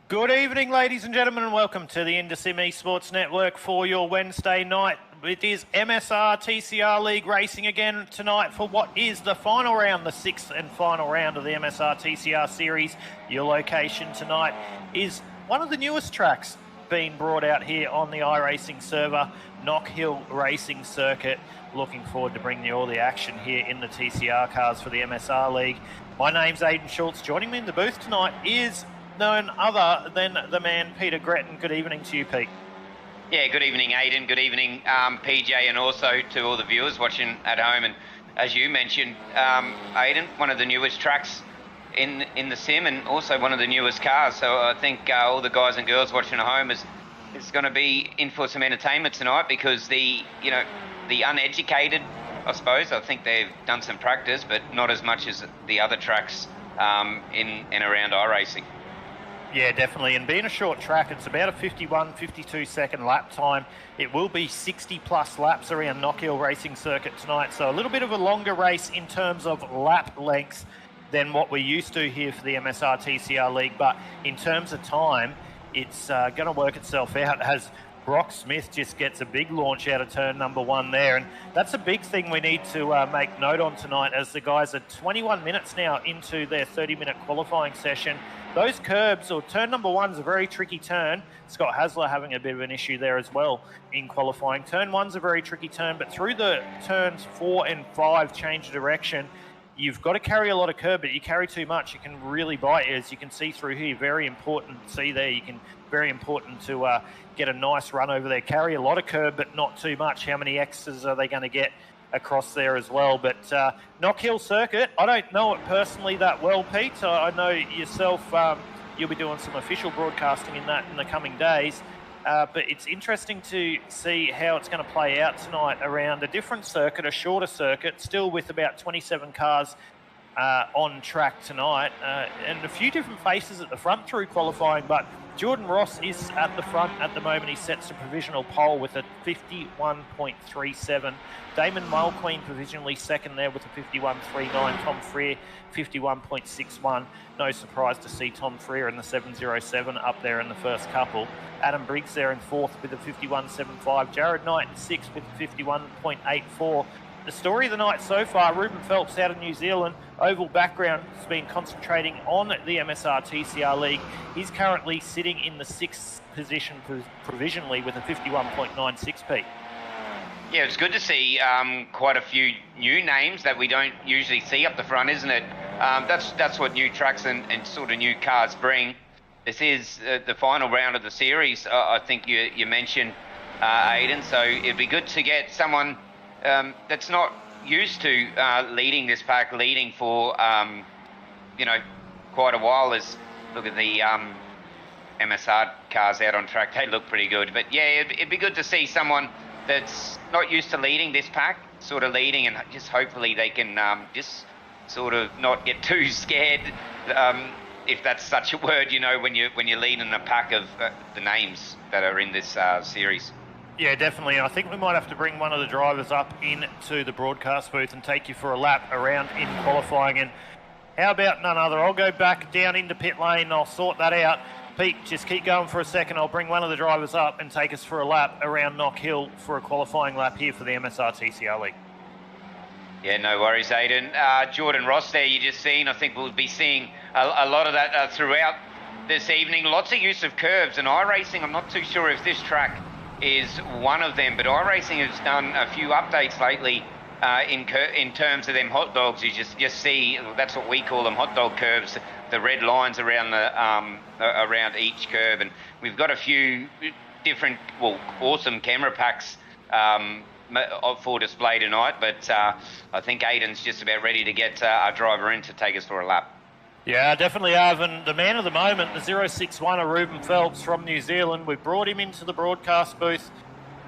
Good evening, ladies and gentlemen, and welcome to the Indosim Esports Network for your Wednesday night. It is MSR TCR League racing again tonight for what is the final round, the sixth and final round of the MSR TCR series. Your location tonight is one of the newest tracks being brought out here on the iRacing server, Knock Hill Racing Circuit. Looking forward to bringing you all the action here in the TCR cars for the MSR League. My name's Aidan Schultz. Joining me in the booth tonight is none other than the man Peter Gretton. Good evening to you, Pete. Yeah, good evening, Aidan. Good evening, PJ, and also to all the viewers watching at home. And as you mentioned, Aidan, one of the newest tracks in the sim, and also one of the newest cars. So I think all the guys and girls watching at home is going to be in for some entertainment tonight, because the uneducated, I suppose, I think they've done some practice, but not as much as the other tracks in and around iRacing. Yeah, definitely. And being a short track, it's about a 52 second lap time. It will be 60 plus laps around Knock Hill Racing Circuit tonight. So a little bit of a longer race in terms of lap length than what we're used to here for the MSR TCR League. But in terms of time, it's going to work itself out as Brock Smith just gets a big launch out of turn number one there. And that's a big thing we need to make note on tonight, as the guys are 21 minutes now into their 30-minute qualifying session. Those curbs, or turn number one's a very tricky turn. Scott Hasler having a bit of an issue there as well in qualifying. Turn one's a very tricky turn, but through the turns 4 and 5 change of direction, you've got to carry a lot of curb, but you carry too much, it can really bite you, as you can see through here. Very important to see there. Very important to get a nice run over there. Carry a lot of curb, but not too much. How many X's are they going to get across there as well? But Knock Hill Circuit, I don't know it personally that well, Pete. I know yourself, you'll be doing some official broadcasting in that in the coming days. But it's interesting to see how it's going to play out tonight around a different circuit, a shorter circuit, still with about 27 cars on track tonight, and a few different faces at the front through qualifying. But Jordan Ross is at the front at the moment. He sets a provisional pole with a 51.37. Damon Mulqueen provisionally second there with a 51.39. Tom Freer, 51.61. No surprise to see Tom Freer in the 707 up there in the first couple. Adam Briggs there in fourth with a 51.75. Jared Knight in sixth with a 51.84. The story of the night so far, Ruben Phelps out of New Zealand, oval background, has been concentrating on the MSR TCR League. He's currently sitting in the sixth position provisionally with a 51.96, Pete. Yeah, it's good to see quite a few new names that we don't usually see up the front, isn't it? That's what new tracks and sort of new cars bring. This is the final round of the series. I think you mentioned, Aidan, so it'd be good to get someone that's not used to leading this pack, leading for quite a while. Look at the MSR cars out on track; they look pretty good. But yeah, it'd be good to see someone that's not used to leading this pack, sort of leading, and just hopefully they can just sort of not get too scared, if that's such a word, when you're leading a pack of the names that are in this series. Yeah, definitely. I think we might have to bring one of the drivers up into the broadcast booth and take you for a lap around in qualifying. And how about none other? I'll go back down into pit lane. I'll sort that out. Pete, just keep going for a second. I'll bring one of the drivers up and take us for a lap around Knock Hill for a qualifying lap here for the MSR TCR League. Yeah, no worries, Aidan. Jordan Ross there, you just seen. I think we'll be seeing a lot of that throughout this evening. Lots of use of curves, and iRacing, I'm not too sure if this track is one of them, but iRacing has done a few updates lately in terms of them hot dogs. You just see, that's what we call them, hot dog curves, the red lines around around each curve. And we've got a few different, awesome camera packs for display tonight, but I think Aidan's just about ready to get our driver in to take us for a lap. Yeah, I definitely have. And the man of the moment, the 061 of Ruben Phelps from New Zealand, we brought him into the broadcast booth,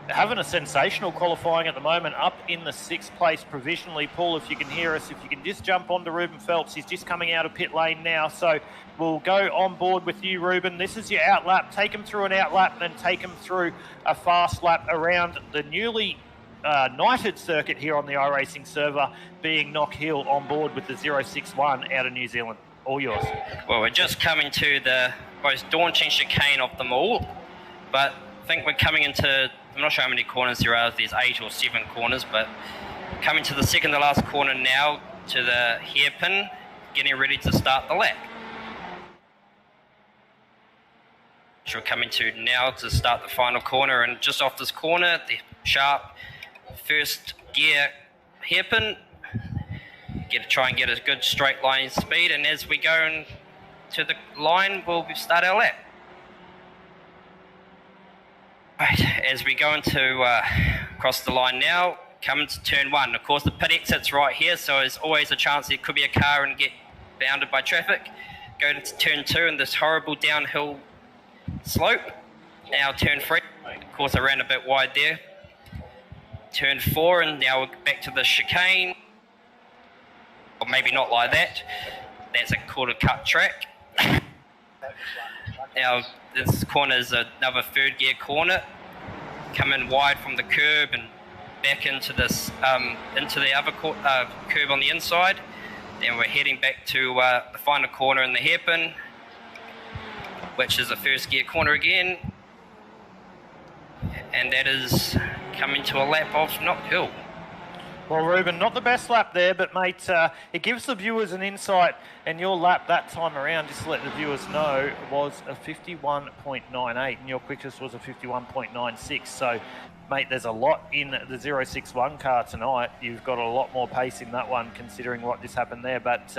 having a sensational qualifying at the moment, up in the sixth place provisionally. Paul, if you can hear us, if you can just jump onto Ruben Phelps. He's just coming out of pit lane now, so we'll go on board with you, Ruben. This is your out lap. Take him through an out lap and then take him through a fast lap around the newly knighted circuit here on the iRacing server, being Knock Hill on board with the 061 out of New Zealand. All yours. Well, we're just coming to the most daunting chicane of them all. But I think we're coming into, I'm not sure how many corners there are, there's 8 or 7 corners, but coming to the second to last corner now, to the hairpin, getting ready to start the lap. Which we're coming to now to start the final corner, and just off this corner, the sharp first gear hairpin, try and get a good straight line speed, and as we go to the line, we'll start our lap. Right, as we go into across the line now, coming to turn 1. Of course, the pit exit's right here, so there's always a chance there could be a car and get bounded by traffic. Go to turn 2 and this horrible downhill slope. Now turn 3. Of course, I ran a bit wide there. Turn 4, and now we're back to the chicane. Or maybe not like that. That's a quarter cut track. Now this corner is another third gear corner. Come in wide from the curb and back into this into the other curb on the inside. Then we're heading back to the final corner in the hairpin, which is the first gear corner again, and that is coming to a lap of Knock Hill. Well, Ruben, not the best lap there, but mate, it gives the viewers an insight, and your lap that time around, just to let the viewers know, was a 51.98, and your quickest was a 51.96. So, mate, there's a lot in the 061 car tonight. You've got a lot more pace in that one, considering what just happened there. But,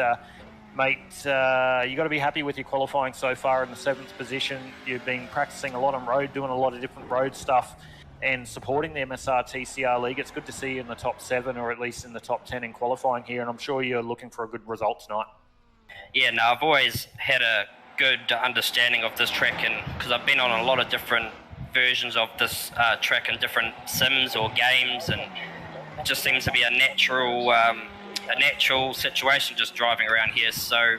mate, you got to be happy with your qualifying so far in the 7th position. You've been practicing a lot on road, doing a lot of different road stuff, and supporting the MSR TCR League. It's good to see you in the top 7, or at least in the top 10 in qualifying here, and I'm sure you're looking for a good result tonight. Yeah, no, I've always had a good understanding of this track, and because I've been on a lot of different versions of this track in different sims or games, and it just seems to be a natural situation just driving around here. So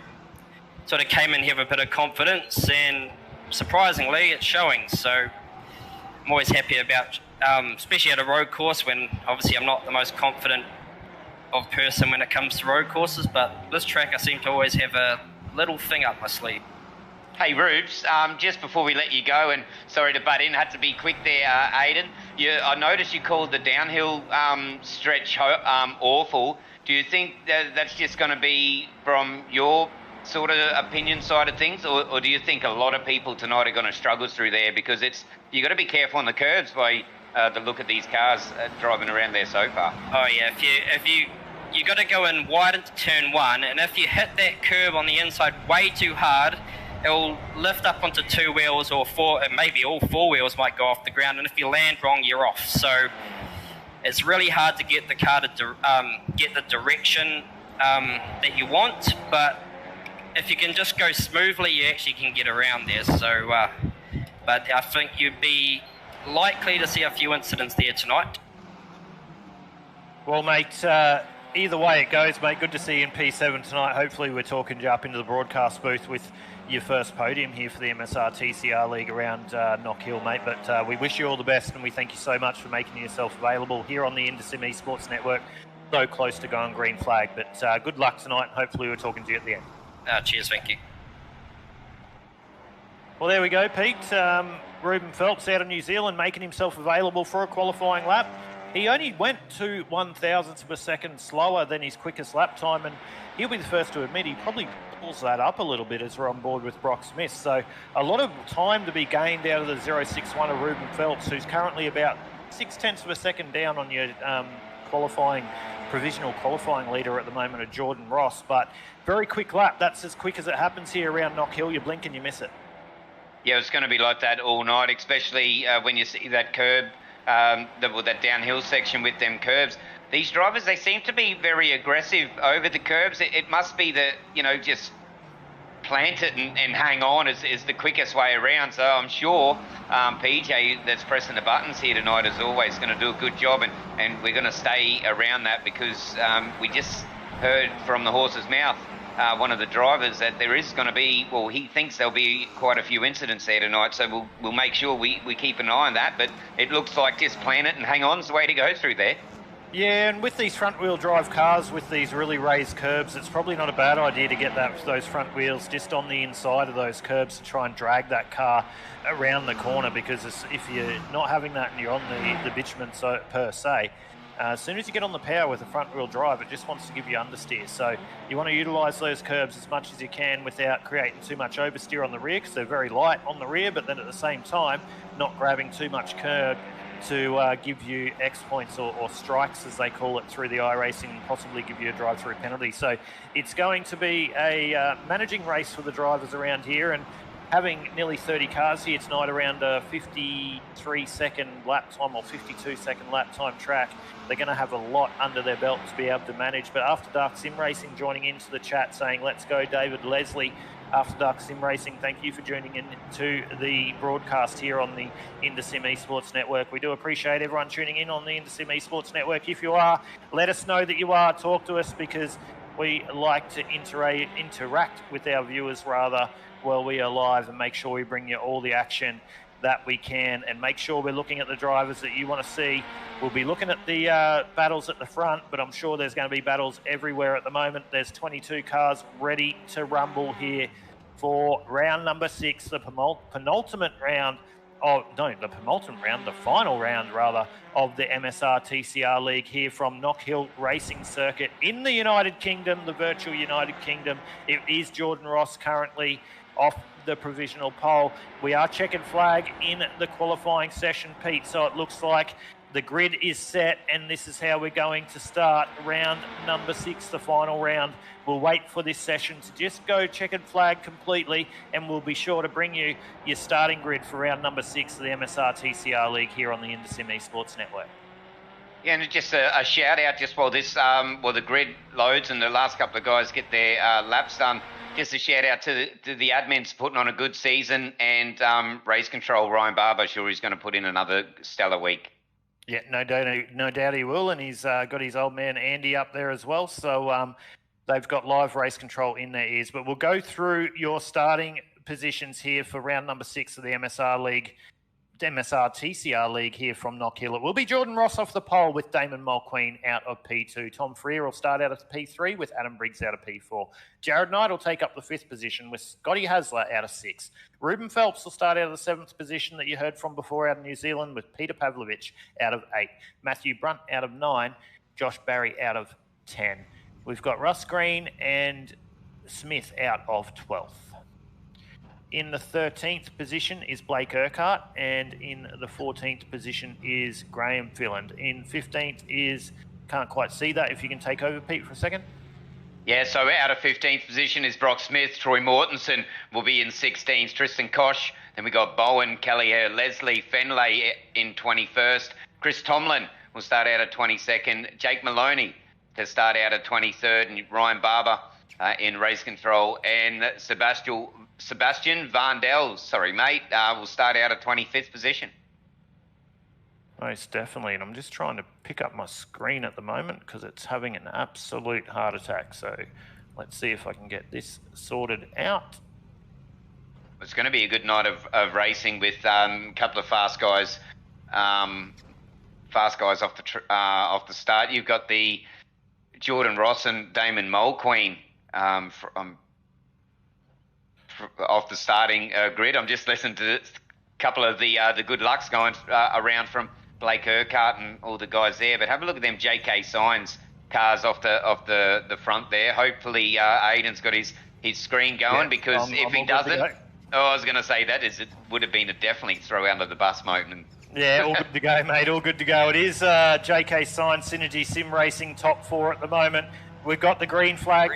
sort of came in here with a bit of confidence, and surprisingly it's showing. So I'm always happy about, especially at a road course, when obviously I'm not the most confident of person when it comes to road courses, but this track I seem to always have a little thing up my sleeve. Hey Rubes, just before we let you go, and sorry to butt in, had to be quick there, Aiden. I noticed you called the downhill stretch awful. Do you think that's just going to be from your sort of opinion side of things, or do you think a lot of people tonight are going to struggle through there, because you got to be careful on the curves by the look of these cars driving around there so far? Oh yeah, if you got to go in wide into turn 1, and if you hit that curb on the inside way too hard, it'll lift up onto 2 wheels or 4, and maybe all 4 wheels might go off the ground, and if you land wrong, you're off. So it's really hard to get the car to get the direction that you want, but if you can just go smoothly, you actually can get around there. So, but I think you'd be likely to see a few incidents there tonight. Well, mate, either way it goes, mate, good to see you in P7 tonight. Hopefully we're talking you up into the broadcast booth with your first podium here for the MSR TCR League around Knock Hill, mate. But we wish you all the best, and we thank you so much for making yourself available here on the Indosim Esports Network. So close to going green flag. But good luck tonight, and hopefully we're talking to you at the end. Cheers, thank you. Well, there we go, Pete. Ruben Phelps out of New Zealand making himself available for a qualifying lap. He only went 2 1,000ths of a second slower than his quickest lap time, and he'll be the first to admit he probably pulls that up a little bit as we're on board with Brock Smith. So a lot of time to be gained out of the 061 of Ruben Phelps, who's currently about 0.6 of a second down on your provisional qualifying leader at the moment of Jordan Ross. But very quick lap. That's as quick as it happens here around Knock Hill. You blink and you miss it. Yeah, it's going to be like that all night, especially when you see that curb, that downhill section with them curbs. These drivers, they seem to be very aggressive over the curbs. It must be that, just plant it and hang on is the quickest way around. So I'm sure PJ that's pressing the buttons here tonight is always going to do a good job, and we're going to stay around that, because we just heard from the horse's mouth, one of the drivers, that there is going to be, well, he thinks there'll be quite a few incidents there tonight, so we'll make sure we keep an eye on that. But it looks like just plan it and hang on's the way to go through there. Yeah, and with these front-wheel drive cars, with these really raised curbs, it's probably not a bad idea to get those front wheels just on the inside of those curbs to try and drag that car around the corner, because if you're not having that and you're on the bitumen per se, as soon as you get on the power with a front-wheel drive, it just wants to give you understeer. So you want to utilise those curbs as much as you can without creating too much oversteer on the rear, because they're very light on the rear, but then at the same time, not grabbing too much curb to give you X points or strikes, as they call it, through the iRacing, and possibly give you a drive-through penalty. So it's going to be a managing race for the drivers around here, and having nearly 30 cars here tonight around a 53-second lap time or 52-second lap time track, they're going to have a lot under their belt to be able to manage. But After Dark Sim Racing joining into the chat saying, let's go, David Leslie. After Dark Sim Racing, thank you for tuning in to the broadcast here on the InterSim Esports Network. We do appreciate everyone tuning in on the InterSim Esports Network. If you are, let us know that you are. Talk to us, because we like to interact with our viewers rather while we are live, and make sure we bring you all the action that we can, and make sure we're looking at the drivers that you want to see. We'll be looking at the battles at the front, but I'm sure there's going to be battles everywhere at the moment. There's 22 cars ready to rumble here for round number 6, the penultimate round of, no, the penultimate round, the final round rather, of the MSR TCR League here from Knock Hill Racing Circuit in the United Kingdom, the virtual United Kingdom. It is Jordan Ross currently off the provisional pole. We are checking flag in the qualifying session, Pete, so it looks like the grid is set, and this is how we're going to start round number 6, the final round. We'll wait for this session to just go checkered flag completely, and we'll be sure to bring you your starting grid for round number 6 of the MSR TCR League here on the InterSim Esports Network. Yeah, and just a shout out just while this, the grid loads and the last couple of guys get their laps done. Just a shout out to the admins putting on a good season, and race control Ryan Barber, sure he's going to put in another stellar week. Yeah, no doubt he will, and he's got his old man Andy up there as well. So they've got live race control in their ears. But we'll go through your starting positions here for round number 6 of the MSR League. MSR TCR League here from Knock Hill. It will be Jordan Ross off the pole with Damon Mulqueen out of P2. Tom Freer will start out of P3 with Adam Briggs out of P4. Jared Knight will take up the 5th position with Scotty Hasler out of 6. Ruben Phelps will start out of the 7th position that you heard from before out of New Zealand with Peter Pavlovich out of 8. Matthew Brunt out of 9. Josh Barry out of 10. We've got Russ Green and Smith out of 12th. In the 13th position is Blake Urquhart, and in the 14th position is Graham Filland. In 15th is, can't quite see that, if you can take over, Pete, for a second. Yeah, so out of 15th position is Brock Smith. Troy Mortensen will be in 16th. Tristan Koch. Then we got Bowen, Kelly, Leslie Fenley in 21st. Chris Tomlin will start out at 22nd. Jake Maloney to start out at 23rd. And Ryan Barber in race control. And Sebastian Vandel, will start out at 25th position. Most definitely, and I'm just trying to pick up my screen at the moment because it's having an absolute heart attack. So let's see if I can get this sorted out. It's going to be a good night of racing with a couple of fast guys off the start. You've got the Jordan Ross and Damon Mulqueen off the starting grid. I'm just listening to a couple of the good lucks going around from Blake Urquhart and all the guys there. But have a look at them JK Signs cars off the front there. Hopefully Aiden's got his screen going, because if he doesn't, I was going to say it would have been a definitely throw under the bus, Moten. Yeah, all good to go, mate. All good to go. It is JK Signs Synergy Sim Racing top 4 at the moment. We've got the green flag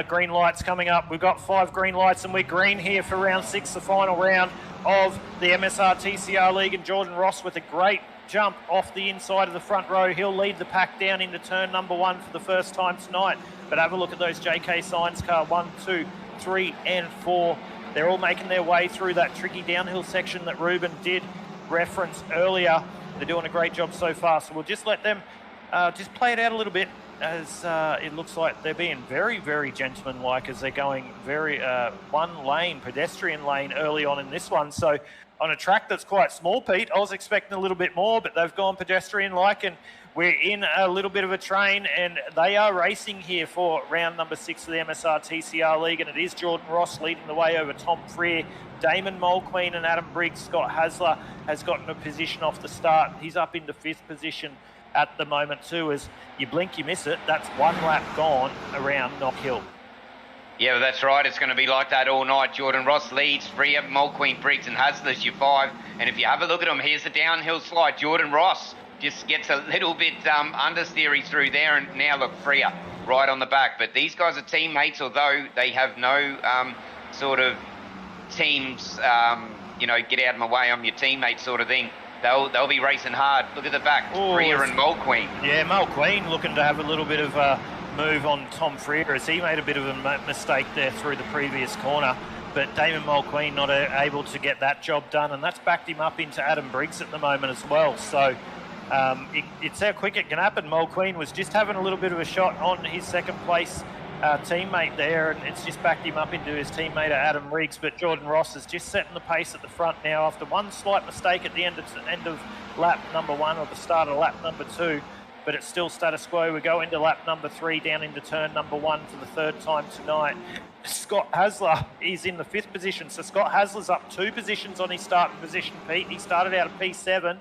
green lights coming up. We've got 5 green lights, and we're green here for round 6, the final round of the MSR TCR League. And Jordan Ross with a great jump off the inside of the front row. He'll lead the pack down into turn number 1 for the first time tonight. But have a look at those JK Signs car, 1, 2, 3, and 4. They're all making their way through that tricky downhill section that Ruben did reference earlier. They're doing a great job so far. So we'll just let them just play it out a little bit, as it looks like they're being very, very gentlemanlike as they're going very one lane, pedestrian lane early on in this one. So on a track that's quite small, Pete, I was expecting a little bit more, but they've gone pedestrian-like, and we're in a little bit of a train, and they are racing here for round number 6 of the MSR TCR League, and it is Jordan Ross leading the way over Tom Freer. Damon Mulqueen and Adam Briggs. Scott Hasler has gotten a position off the start. He's up into 5th position at the moment too. As you blink, you miss it. That's 1 lap gone around Knock Hill. Yeah, well, that's right. It's going to be like that all night. Jordan Ross leads, Freer, Mulqueen, Briggs and Hasler's your 5. And if you have a look at them, here's the downhill slide. Jordan Ross just gets a little bit understeery through there, and now look, Freer right on the back. But these guys are teammates, although they have no sort of teams, get out of my way, I'm your teammate sort of thing. They'll be racing hard. Look at the back, Freer and Mulqueen. Yeah, Mulqueen looking to have a little bit of a move on Tom Freer, as he made a bit of a mistake there through the previous corner. But Damon Mulqueen not able to get that job done, and that's backed him up into Adam Briggs at the moment as well. So it's how quick it can happen. Mulqueen was just having a little bit of a shot on his second place teammate there, and it's just backed him up into his teammate Adam Briggs. But Jordan Ross is just setting the pace at the front now after one slight mistake at the end of lap number 1, or the start of lap number 2. But it's still status quo. We go into lap number 3, down into turn number 1 for the 3rd time tonight. Scott Hasler is in the 5th position. So Scott Hasler's up 2 positions on his starting position, Pete. He started out at P7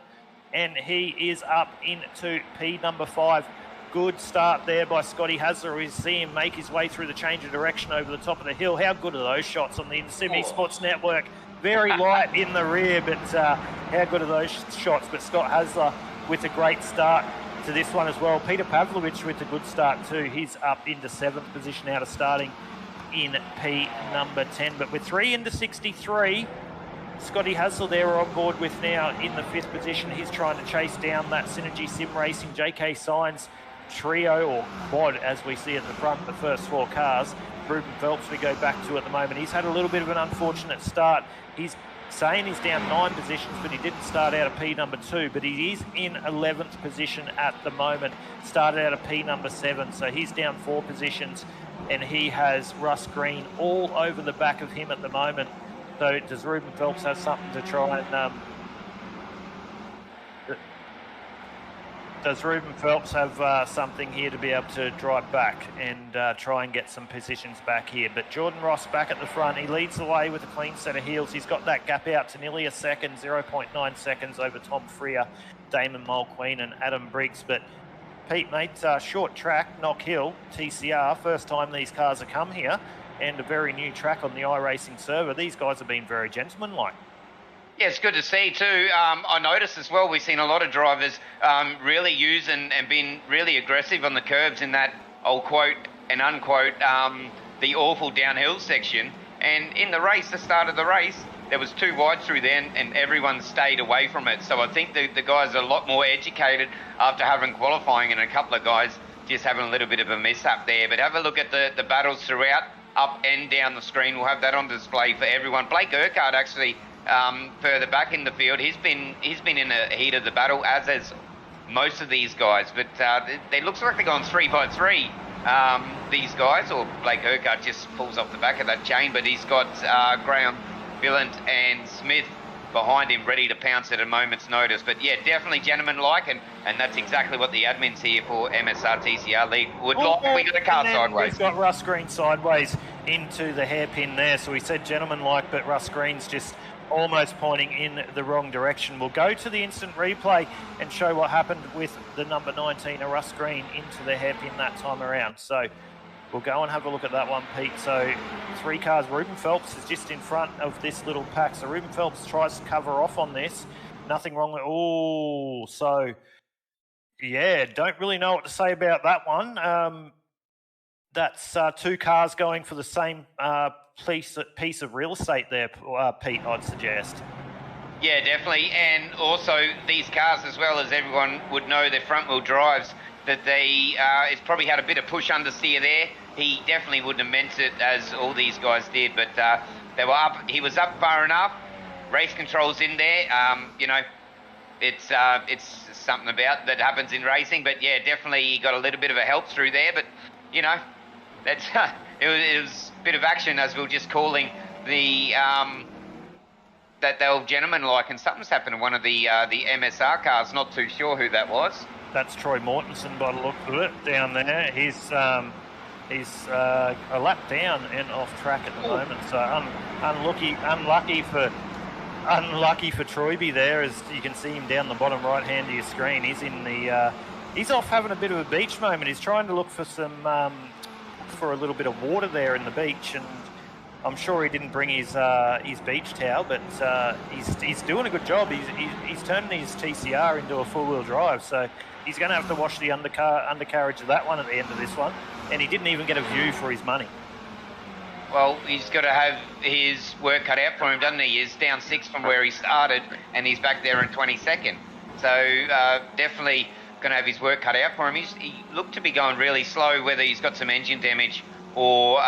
and he is up into P number 5. Good start there by Scotty Hasler. We see him make his way through the change of direction over the top of the hill. How good are those shots on the Insimi Sports Network? Very light in the rear, but how good are those shots? But Scott Hasler with a great start to this one as well. Peter Pavlovich with a good start too. He's up into 7th position out of starting in P number 10. But with 3 into 63, Scotty Hasler there we're on board with now in the 5th position. He's trying to chase down that Synergy Sim Racing JK Signs trio, or quad as we see at the front, the first 4 cars. Ruben Phelps we go back to at the moment. He's had a little bit of an unfortunate start. He's saying he's down 9 positions, but he didn't start out of P number 2, but he is in 11th position at the moment. Started out of P number 7, so he's down 4 positions, and he has Russ Green all over the back of him at the moment. So does Ruben Phelps have something to try and does Ruben Phelps have something here to be able to drive back and try and get some positions back here? But Jordan Ross back at the front. He leads the way with a clean set of heels. He's got that gap out to nearly a second, 0.9 seconds over Tom Freer, Damon Mulqueen and Adam Briggs. But Pete, mate, short track, Knock Hill, TCR, first time these cars have come here, and a very new track on the iRacing server. These guys have been very gentlemanlike. Yeah, it's good to see too. I noticed as well, we've seen a lot of drivers really use and been really aggressive on the curbs in that, I'll quote and unquote, the awful downhill section. And in the race, the start of the race, there was 2 wide through there and everyone stayed away from it. So I think the guys are a lot more educated after having qualifying, and a couple of guys just having a little bit of a mishap there. But have a look at the battles throughout, up and down the screen. We'll have that on display for everyone. Blake Urquhart actually further back in the field. He's been in the heat of the battle, as has most of these guys. But it looks like they're going 3 by 3. These guys, or Blake Urquhart just pulls off the back of that chain, but he's got Graham, Billant and Smith behind him, ready to pounce at a moment's notice. But yeah, definitely gentleman-like, and that's exactly what the admins here for MSR TCR League would like. We got a car sideways. We've got Russ Green sideways into the hairpin there. So we said gentleman-like, but Russ Green's just almost pointing in the wrong direction. We'll go to the instant replay and show what happened with the number 19, Russ Green, into the hairpin that time around. So we'll go and have a look at that one, Pete. So 3 cars. Ruben Phelps is just in front of this little pack. So Ruben Phelps tries to cover off on this. Nothing wrong with... Oh, so... Yeah, don't really know what to say about that one. That's 2 cars going for the same piece of real estate there, Pete, I'd suggest. Yeah, definitely. And also these cars, as well as everyone would know, their front-wheel drives, that it's probably had a bit of push understeer there. He definitely wouldn't have meant it, as all these guys did, but they were up. He was up far enough. Race controls in there. it's something about that happens in racing. But yeah, definitely he got a little bit of a help through there. But you know, that's it was a bit of action, as we were just calling the that old gentleman like, and something's happened to one of the MSR cars. Not too sure who that was. That's Troy Mortensen by the look of it down there. He's a lap down and off track at the moment. So unlucky for Troyby there, as you can see him down the bottom right hand of your screen. He's in the he's off having a bit of a beach moment. He's trying to look for some for a little bit of water there in the beach, and I'm sure he didn't bring his beach towel, but he's doing a good job. He's turning his TCR into a four-wheel drive, so he's going to have to wash the undercarriage of that one at the end of this one, and he didn't even get a view for his money. Well, he's got to have his work cut out for him, doesn't he? He's down 6 from where he started, and he's back there in 22nd. So definitely going to have his work cut out for him. He looked to be going really slow, whether he's got some engine damage or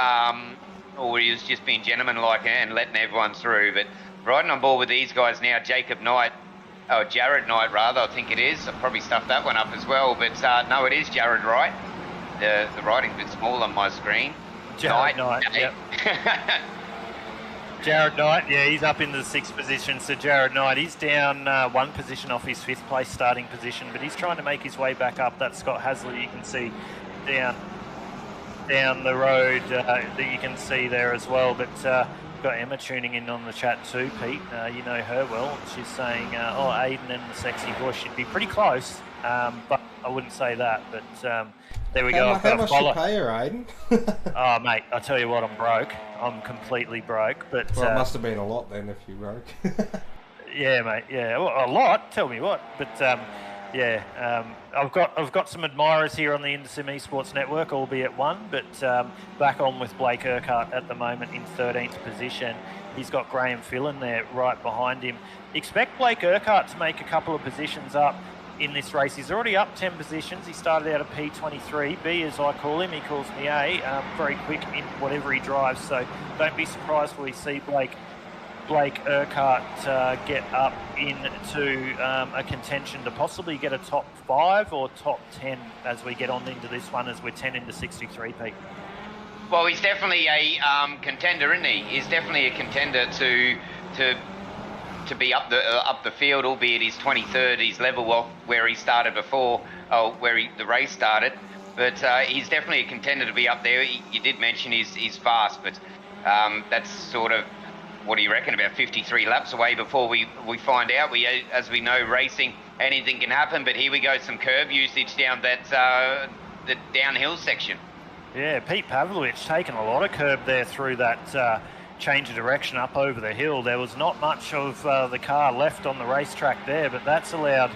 he was just being gentleman-like and letting everyone through. But riding on board with these guys now, Jared Knight rather, I think it is. I've probably stuffed that one up as well, but no, it is Jared Wright. The writing's a bit small on my screen. Jared Knight, yep. Jared Knight, yeah, he's up in the 6th position. So Jared Knight, he's down 1 position off his 5th place starting position, but he's trying to make his way back up. That's Scott Hasley, you can see down the road that you can see there as well. But we've got Emma tuning in on the chat too, Pete. You know her well. She's saying, Aiden and the sexy voice should be pretty close, but I wouldn't say that. But there we go. How much you pay her, Aiden? Oh, mate, I tell you what, I'm broke. I'm completely broke. But well, it must have been a lot then if you broke. Yeah, mate. Yeah, well, a lot. Tell me what. But I've got some admirers here on the Intersim Esports Network, albeit one. But back on with Blake Urquhart at the moment in 13th position. He's got Graham Fillon there right behind him. Expect Blake Urquhart to make a couple of positions up in this race. He's already up 10 positions. He started out at P23, B as I call him. He calls me A. Very quick in whatever he drives. So don't be surprised when we see Blake Urquhart get up into a contention to possibly get a top 5 or top 10 as we get on into this one, as we're 10 into 63, Pete. Well, he's definitely a contender, isn't he? He's definitely a contender to be up the field, albeit he's 23rd. He's level off where he started before, the race started. But he's definitely a contender to be up there. You did mention he's fast, but that's sort of, what do you reckon, about 53 laps away before we find out. As we know, racing, anything can happen. But here we go, some curb usage down the downhill section. Yeah, Pete Pavlovich taking a lot of curb there through that change of direction up over the hill. There was not much of the car left on the racetrack there, but that's allowed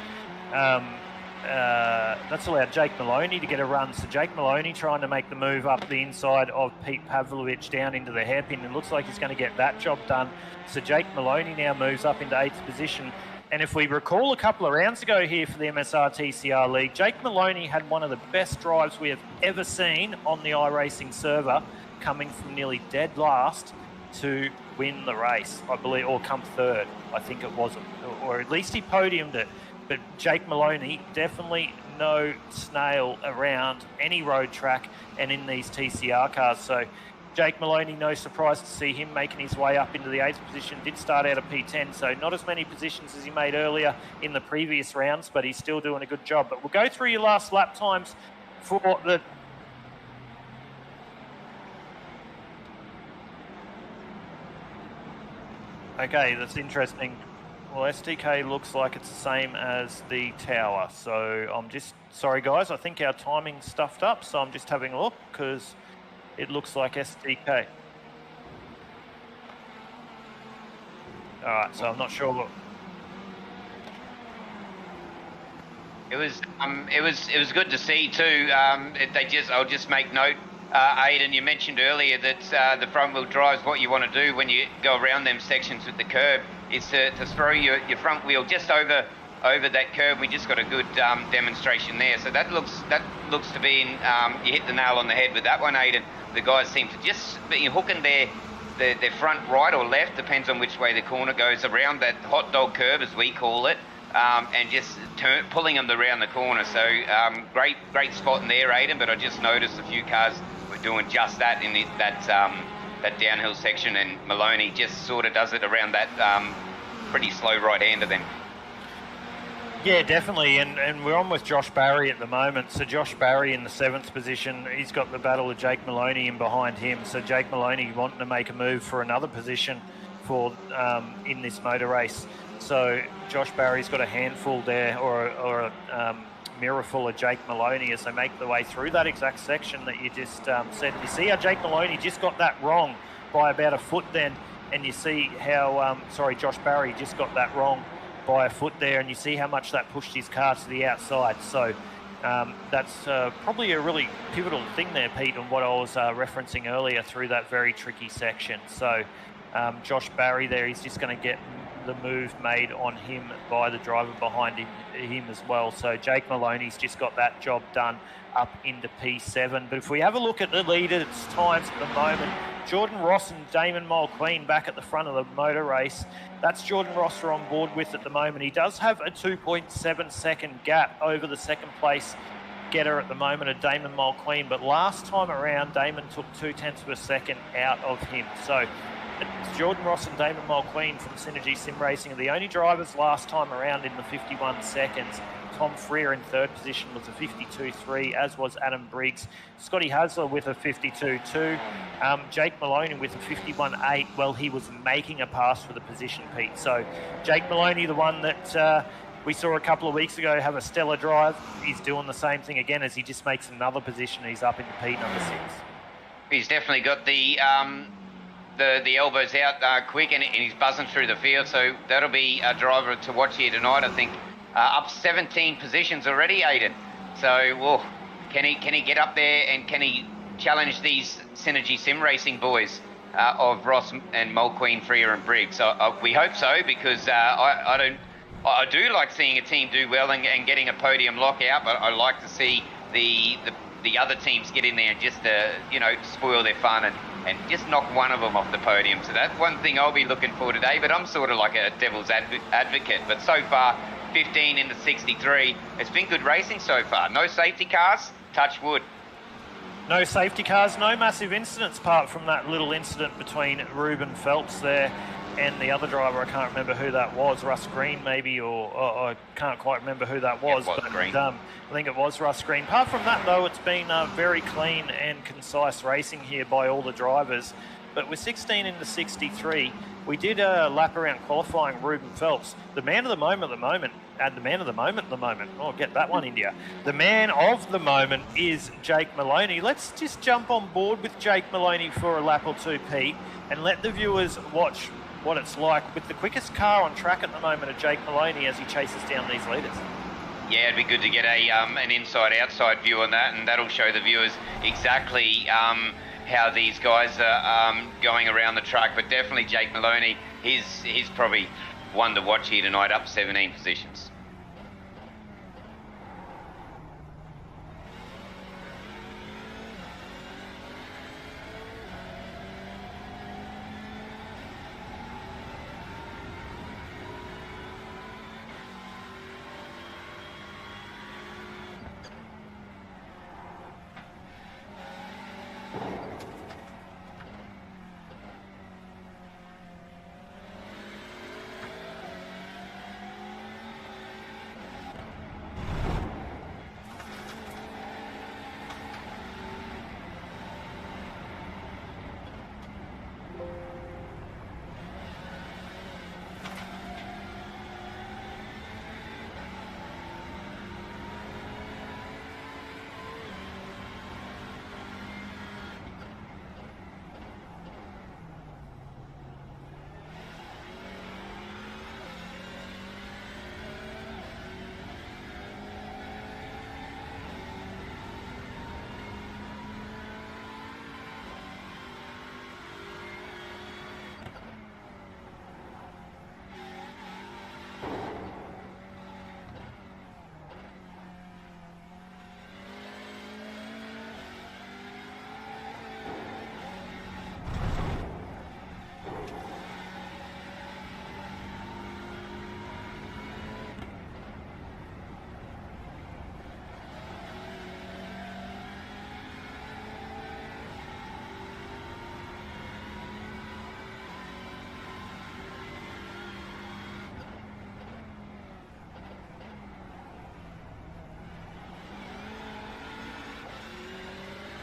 Jake Maloney to get a run. So Jake Maloney trying to make the move up the inside of Pete Pavlovich down into the hairpin, and looks like he's going to get that job done. So Jake Maloney now moves up into 8th position. And if we recall a couple of rounds ago here for the MSR TCR League, Jake Maloney had one of the best drives we have ever seen on the iRacing server, coming from nearly dead last to win the race, I believe, or come 3rd, I think it was, or at least he podiumed it. But Jake Maloney, definitely no snail around any road track and in these TCR cars. So Jake Maloney, no surprise to see him making his way up into the 8th position. Did start out at P10, so not as many positions as he made earlier in the previous rounds, but he's still doing a good job. But we'll go through your last lap times for the... Okay, that's interesting. Well, STK looks like it's the same as the tower. So I'm just... Sorry, guys, I think our timing's stuffed up, so I'm just having a look, because it looks like STK. All right, so I'm not sure what... It was good to see too. I'll just make note, Aidan, you mentioned earlier that the front wheel drive is what you want to do when you go around them sections with the curb, is to throw your front wheel just over that curb. We just got a good demonstration there. So that looks to be you hit the nail on the head with that one, Aidan. The guys seem to just be hooking their front right or left, depends on which way the corner goes, around that hot dog curb, as we call it. and just pulling them around the corner. So great spot in there, Aidan. But I just noticed a few cars were doing just that in that downhill section, and Maloney just sort of does it around that pretty slow right-hander then. Yeah, definitely, and we're on with Josh Barry at the moment. So Josh Barry in the 7th position, he's got the battle of Jake Maloney in behind him. So Jake Maloney wanting to make a move for another position for in this motor race. So Josh Barry's got a handful there, or a mirror full of Jake Maloney as they make their way through that exact section that you just said. You see how Jake Maloney just got that wrong by about a foot then, and you see how, Josh Barry just got that wrong by a foot there, and you see how much that pushed his car to the outside. So that's probably a really pivotal thing there, Pete, on what I was referencing earlier through that very tricky section. So Josh Barry there, he's just going to get the move made on him by the driver behind him as well. So Jake Maloney's just got that job done up into P7. But if we have a look at the leaders' times at the moment, Jordan Ross and Damon Mulqueen back at the front of the motor race. That's Jordan Ross we're on board with at the moment. He does have a 2.7 second gap over the second place getter at the moment of Damon Mulqueen, but last time around Damon took 0.2 of a second out of him. So it's Jordan Ross and Damon Mulqueen from Synergy Sim Racing are the only drivers last time around in the 51 seconds. Tom Freer in 3rd position was a 52.3, as was Adam Briggs. Scotty Hasler with a 52.2. Jake Maloney with a 51.8. Well, he was making a pass for the position, Pete. So Jake Maloney, the one that we saw a couple of weeks ago have a stellar drive, he's doing the same thing again as he just makes another position. He's up into P number 6. He's definitely got the elbows out quick, and he's buzzing through the field. So that'll be a driver to watch here tonight, I think. Up 17 positions already, Aidan. So, well, can he get up there, and can he challenge these Synergy Sim Racing boys of Ross and Mulqueen, Freer and Briggs? So we hope so, because I do like seeing a team do well and getting a podium lockout, but I like to see the other teams get in there and just spoil their fun and just knock one of them off the podium. So that's one thing I'll be looking for today, but I'm sort of like a devil's advocate. But so far, 15 into 63. It's been good racing so far. No safety cars, touch wood. No safety cars, no massive incidents apart from that little incident between Ruben Phelps there and the other driver. I can't remember who that was, Russ Green maybe, or I can't quite remember who that was. It was but Green. I think it was Russ Green. Apart from that, though, it's been very clean and concise racing here by all the drivers. But with 16 into 63, we did a lap around qualifying Ruben Phelps. The man of the moment Oh, get that one, India. The man of the moment is Jake Maloney. Let's just jump on board with Jake Maloney for a lap or two, Pete, and let the viewers watch what it's like with the quickest car on track at the moment of Jake Maloney as he chases down these leaders. Yeah, it'd be good to get an inside-outside view on that, and that'll show the viewers exactly how these guys are going around the track. But definitely Jake Maloney, he's probably one to watch here tonight, up 17 positions.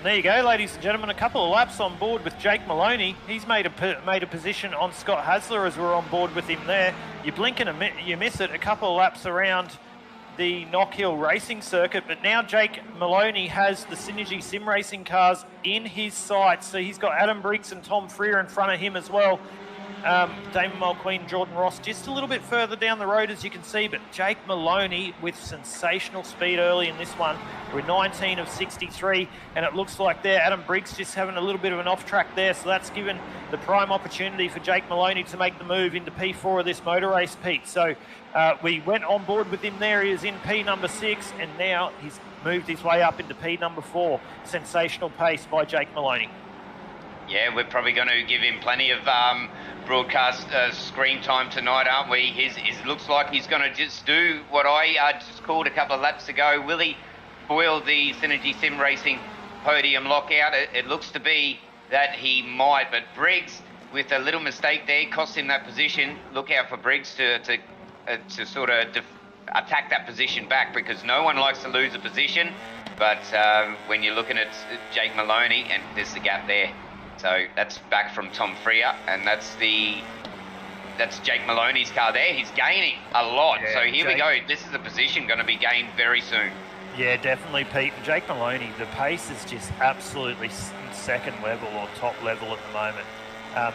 There you go, ladies and gentlemen. A couple of laps on board with Jake Maloney. He's made a position on Scott Hasler as we're on board with him there. You blink and you miss it. A couple of laps around the Knock Hill racing circuit, but now Jake Maloney has the Synergy Sim Racing cars in his sights. So he's got Adam Briggs and Tom Freer in front of him as well. Damon Mulqueen, Jordan Ross just a little bit further down the road, as you can see, but Jake Maloney with sensational speed early in this one. We're 19 of 63, and it looks like there Adam Briggs just having a little bit of an off track there, so that's given the prime opportunity for Jake Maloney to make the move into P4 of this motor race, Pete. So we went on board with him there. He is in P number 6, and now he's moved his way up into P number 4. Sensational pace by Jake Maloney. Yeah, we're probably going to give him plenty of broadcast screen time tonight, aren't we? It looks like he's going to just do what I just called a couple of laps ago. Will he foil the Synergy Sim Racing podium lockout? It looks to be that he might, but Briggs, with a little mistake there, cost him that position. Look out for Briggs to sort of attack that position back, because no one likes to lose a position. But when you're looking at Jake Maloney, and there's the gap there. So that's back from Tom Freer, and that's Jake Maloney's car there. He's gaining a lot. Yeah, so here we go. This is a position going to be gained very soon. Yeah, definitely, Pete. And Jake Maloney, the pace is just absolutely second level or top level at the moment.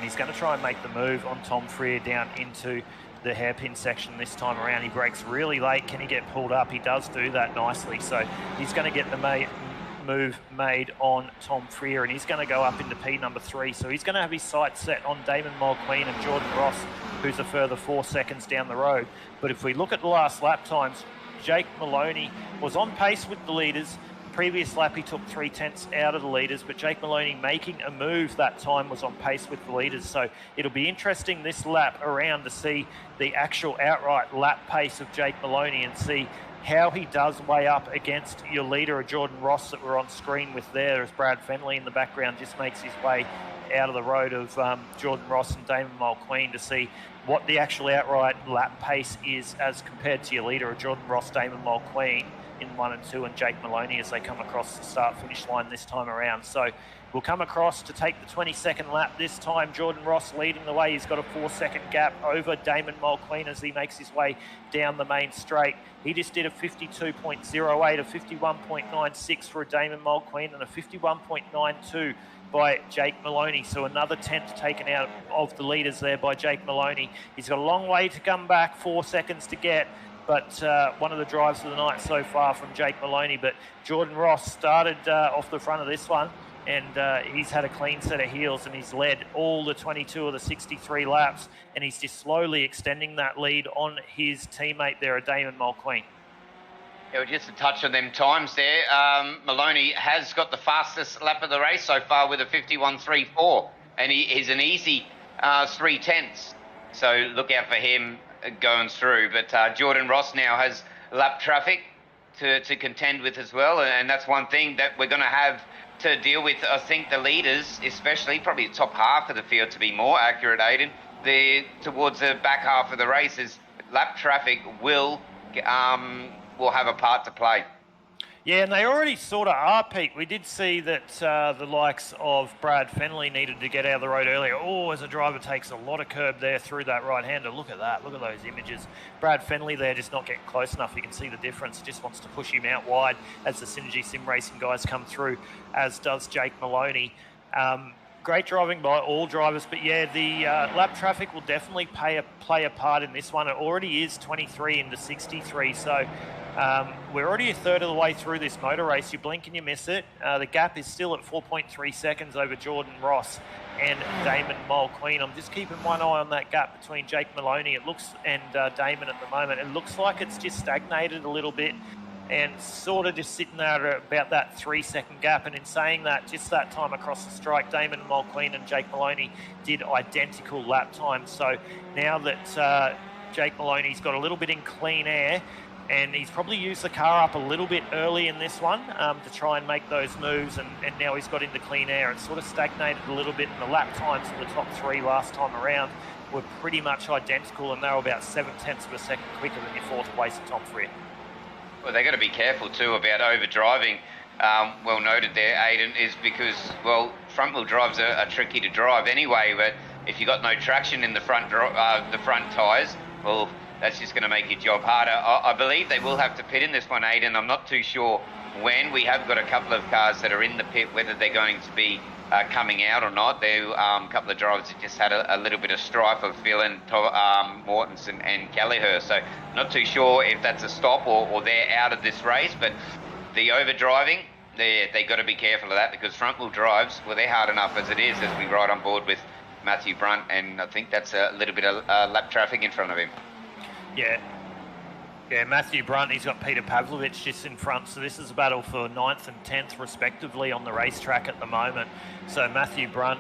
He's going to try and make the move on Tom Freer down into the hairpin section this time around. He brakes really late. Can he get pulled up? He does do that nicely. So he's going to get the move made on Tom Freer, and he's going to go up into P number 3. So he's going to have his sights set on Damon Mulqueen and Jordan Ross, who's a further 4 seconds down the road. But if we look at the last lap times, Jake Maloney was on pace with the leaders. Previous lap he took 3/10 out of the leaders, but Jake Maloney making a move that time was on pace with the leaders. So it'll be interesting this lap around to see the actual outright lap pace of Jake Maloney and see how he does weigh up against your leader, Jordan Ross, that we're on screen with there, as Brad Fenley in the background just makes his way out of the road of Jordan Ross and Damon Mulqueen to see what the actual outright lap pace is as compared to your leader, Jordan Ross, Damon Mulqueen in 1 and 2, and Jake Maloney as they come across the start-finish line this time around. So we'll come across to take the 22nd lap this time. Jordan Ross leading the way. He's got a 4-second gap over Damon Mulqueen as he makes his way down the main straight. He just did a 52.08, a 51.96 for Damon Mulqueen, and a 51.92 by Jake Maloney. So another 10th taken out of the leaders there by Jake Maloney. He's got a long way to come back, 4 seconds to get, but one of the drives of the night so far from Jake Maloney. But Jordan Ross started off the front of this one, and he's had a clean set of heels, and he's led all the 22 of the 63 laps, and he's just slowly extending that lead on his teammate there, Damon Mulqueen. Yeah, just a touch on them times there. Maloney has got the fastest lap of the race so far with a 51.34, and he's an easy 3/10. So look out for him going through. But Jordan Ross now has lap traffic to contend with as well, and that's one thing that we're going to have to deal with. I think the leaders, especially probably the top half of the field to be more accurate, Aiden, towards the back half of the race is lap traffic will have a part to play. Yeah, and they already sort of are, Pete. We did see that the likes of Brad Fenley needed to get out of the road earlier. Oh, as a driver takes a lot of curb there through that right-hander. Look at that. Look at those images. Brad Fenley there just not getting close enough. You can see the difference. Just wants to push him out wide as the Synergy Sim Racing guys come through, as does Jake Maloney. Great driving by all drivers, but yeah, the lap traffic will definitely play a part in this one. It already is 23 into 63, so we're already a third of the way through this motor race. You blink and you miss it. The gap is still at 4.3 seconds over Jordan Ross and Damon Mulqueen. I'm just keeping one eye on that gap between Jake Maloney and Damon at the moment. It looks like it's just stagnated a little bit and sort of just sitting there at about that 3-second gap. And in saying that, just that time across the strike, Damon Mulqueen and Jake Maloney did identical lap times. So now that Jake Maloney's got a little bit in clean air, and he's probably used the car up a little bit early in this one to try and make those moves, and now he's got into clean air. It's sort of stagnated a little bit, and the lap times for the top 3 last time around were pretty much identical, and they were about 0.7 of a second quicker than your 4th place at Tom Freer. Well, they've got to be careful too about over-driving well noted there, Aidan, is because, well, front-wheel drives are tricky to drive anyway, but if you've got no traction in the front tyres, well, that's just going to make your job harder. I believe they will have to pit in this one, Aidan. I'm not too sure when. We have got a couple of cars that are in the pit, whether they're going to be coming out or not. There a couple of drivers that just had a little bit of strife of feeling Mortensen and Kelleher. So not too sure if that's a stop or they're out of this race, but the overdriving, they got to be careful of that, because front wheel drives, well, they're hard enough as it is, as we ride on board with Matthew Brunt, and I think that's a little bit of lap traffic in front of him. Yeah, Matthew Brunt, he's got Peter Pavlovich just in front, so this is a battle for 9th and 10th respectively on the racetrack at the moment. So Matthew Brunt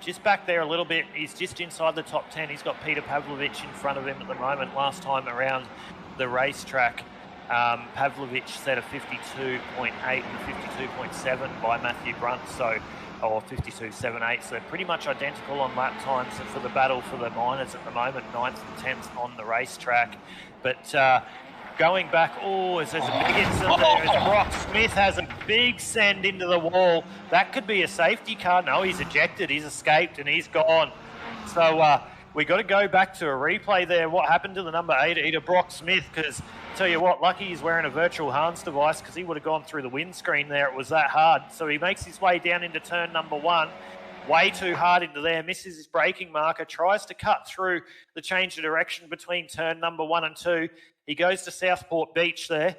just back there a little bit, he's just inside the top 10. He's got Peter Pavlovich in front of him at the moment. Last time around the racetrack, Pavlovich set a 52.8 and a 52.7 by Matthew Brunt, or 52.78, so pretty much identical on lap times for the battle for the minors at the moment, 9th and 10th on the racetrack. But going back, there's a big incident there. Brock Smith has a big send into the wall. That could be a safety car. No, he's ejected, he's escaped, and he's gone. So we got to go back to a replay there. What happened to the number 8, Brock Smith? Because tell you what, lucky he's wearing a virtual harness device, because he would have gone through the windscreen there. It was that hard. So he makes his way down into turn number 1, way too hard into there, misses his braking marker, tries to cut through the change of direction between turn number 1 and 2. He goes to Southport Beach there,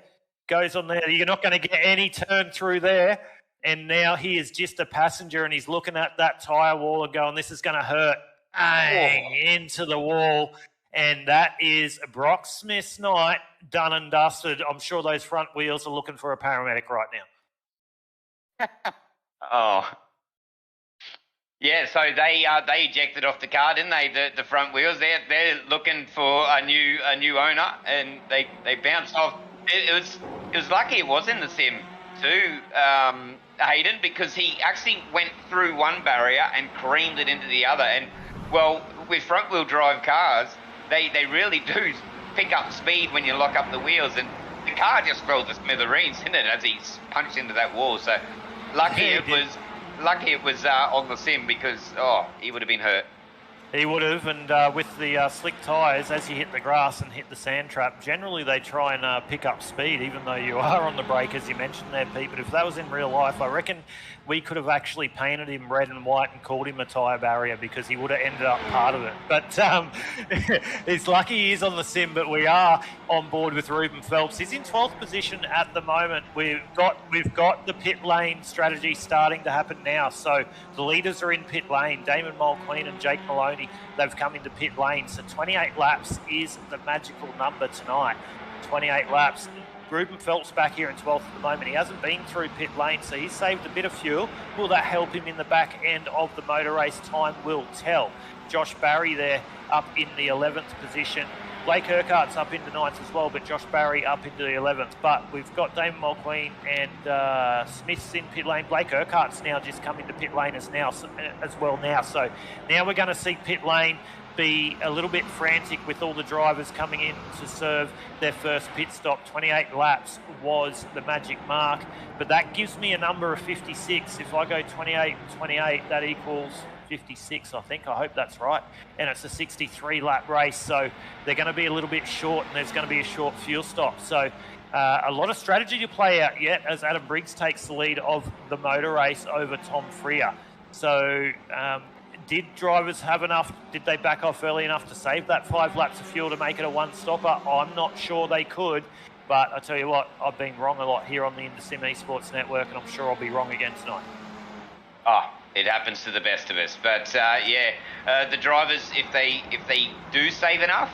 goes on there. You're not going to get any turn through there. And now he is just a passenger, and he's looking at that tyre wall and going, this is going to hurt. Bang, into the wall. And that is Brock Smith's night, done and dusted. I'm sure those front wheels are looking for a paramedic right now. Yeah, so they ejected off the car, didn't they? The front wheels. They're looking for a new owner, and they bounced off. It was lucky it was in the sim too, Hayden, because he actually went through one barrier and creamed it into the other. And well, with front wheel drive cars, they really do pick up speed when you lock up the wheels, and the car just fell to smithereens, didn't it, as he punched into that wall. So lucky it was on the sim, because he would have been hurt. He would have, and with the slick tyres, as you hit the grass and hit the sand trap, generally they try and pick up speed, even though you are on the brake, as you mentioned there, Pete. But if that was in real life, I reckon we could have actually painted him red and white and called him a tyre barrier, because he would have ended up part of it. But it's lucky he's on the sim, but we are on board with Ruben Phelps. He's in 12th position at the moment. We've got the pit lane strategy starting to happen now. So the leaders are in pit lane. Damon Mulqueen and Jake Maloney, they've come into pit lane. So 28 laps is the magical number tonight. 28 laps. Ruben Phelps back here in 12th at the moment. He hasn't been through pit lane, so he's saved a bit of fuel. Will that help him in the back end of the motor race? Time will tell. Josh Barry there up in the 11th position. Blake Urquhart's up into 9th as well, but Josh Barry up into the 11th. But we've got Damon Mulqueen and Smith's in pit lane. Blake Urquhart's now just come into pit lane as well now. So now we're going to see pit lane be a little bit frantic with all the drivers coming in to serve their first pit stop. 28 laps was the magic mark, but that gives me a number of 56. If I go 28 and 28, that equals 56, I think. I hope that's right. And it's a 63 lap race, so they're going to be a little bit short, and there's going to be a short fuel stop. So a lot of strategy to play out yet, as Adam Briggs takes the lead of the motor race over Tom Freer. So did drivers have enough? Did they back off early enough to save that 5 laps of fuel to make it a one-stopper? I'm not sure they could, but I tell you what, I've been wrong a lot here on the InterSim Esports Network, and I'm sure I'll be wrong again tonight. It happens to the best of us, but the drivers, if they do save enough,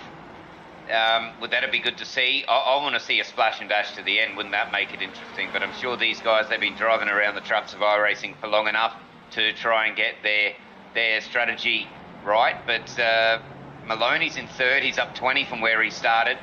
would that be good to see? I want to see a splash and dash to the end. Wouldn't that make it interesting? But I'm sure these guys, they've been driving around the traps of iRacing for long enough to try and get their strategy right. But Maloney's in 3rd. He's up 20 from where he started.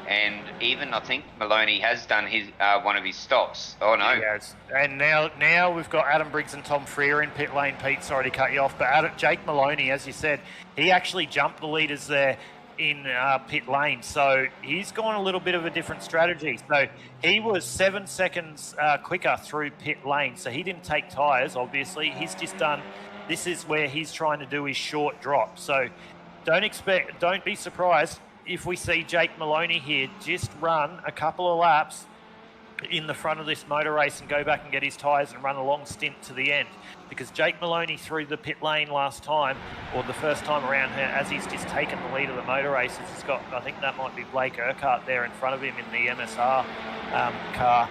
And even, I think, Maloney has done his one of his stops. Oh, no. Yes. And now we've got Adam Briggs and Tom Freer in pit lane. Pete, sorry to cut you off. But Jake Maloney, as you said, he actually jumped the leaders there in pit lane. So he's gone a little bit of a different strategy. So he was 7 seconds quicker through pit lane. So he didn't take tyres, obviously. He's just done, this is where he's trying to do his short drop. So don't be surprised if we see Jake Maloney here just run a couple of laps in the front of this motor race and go back and get his tyres and run a long stint to the end. Because Jake Maloney through the pit lane last time, or the first time around, as he's just taken the lead of the motor races, he's got, I think that might be Blake Urquhart there in front of him in the MSR car.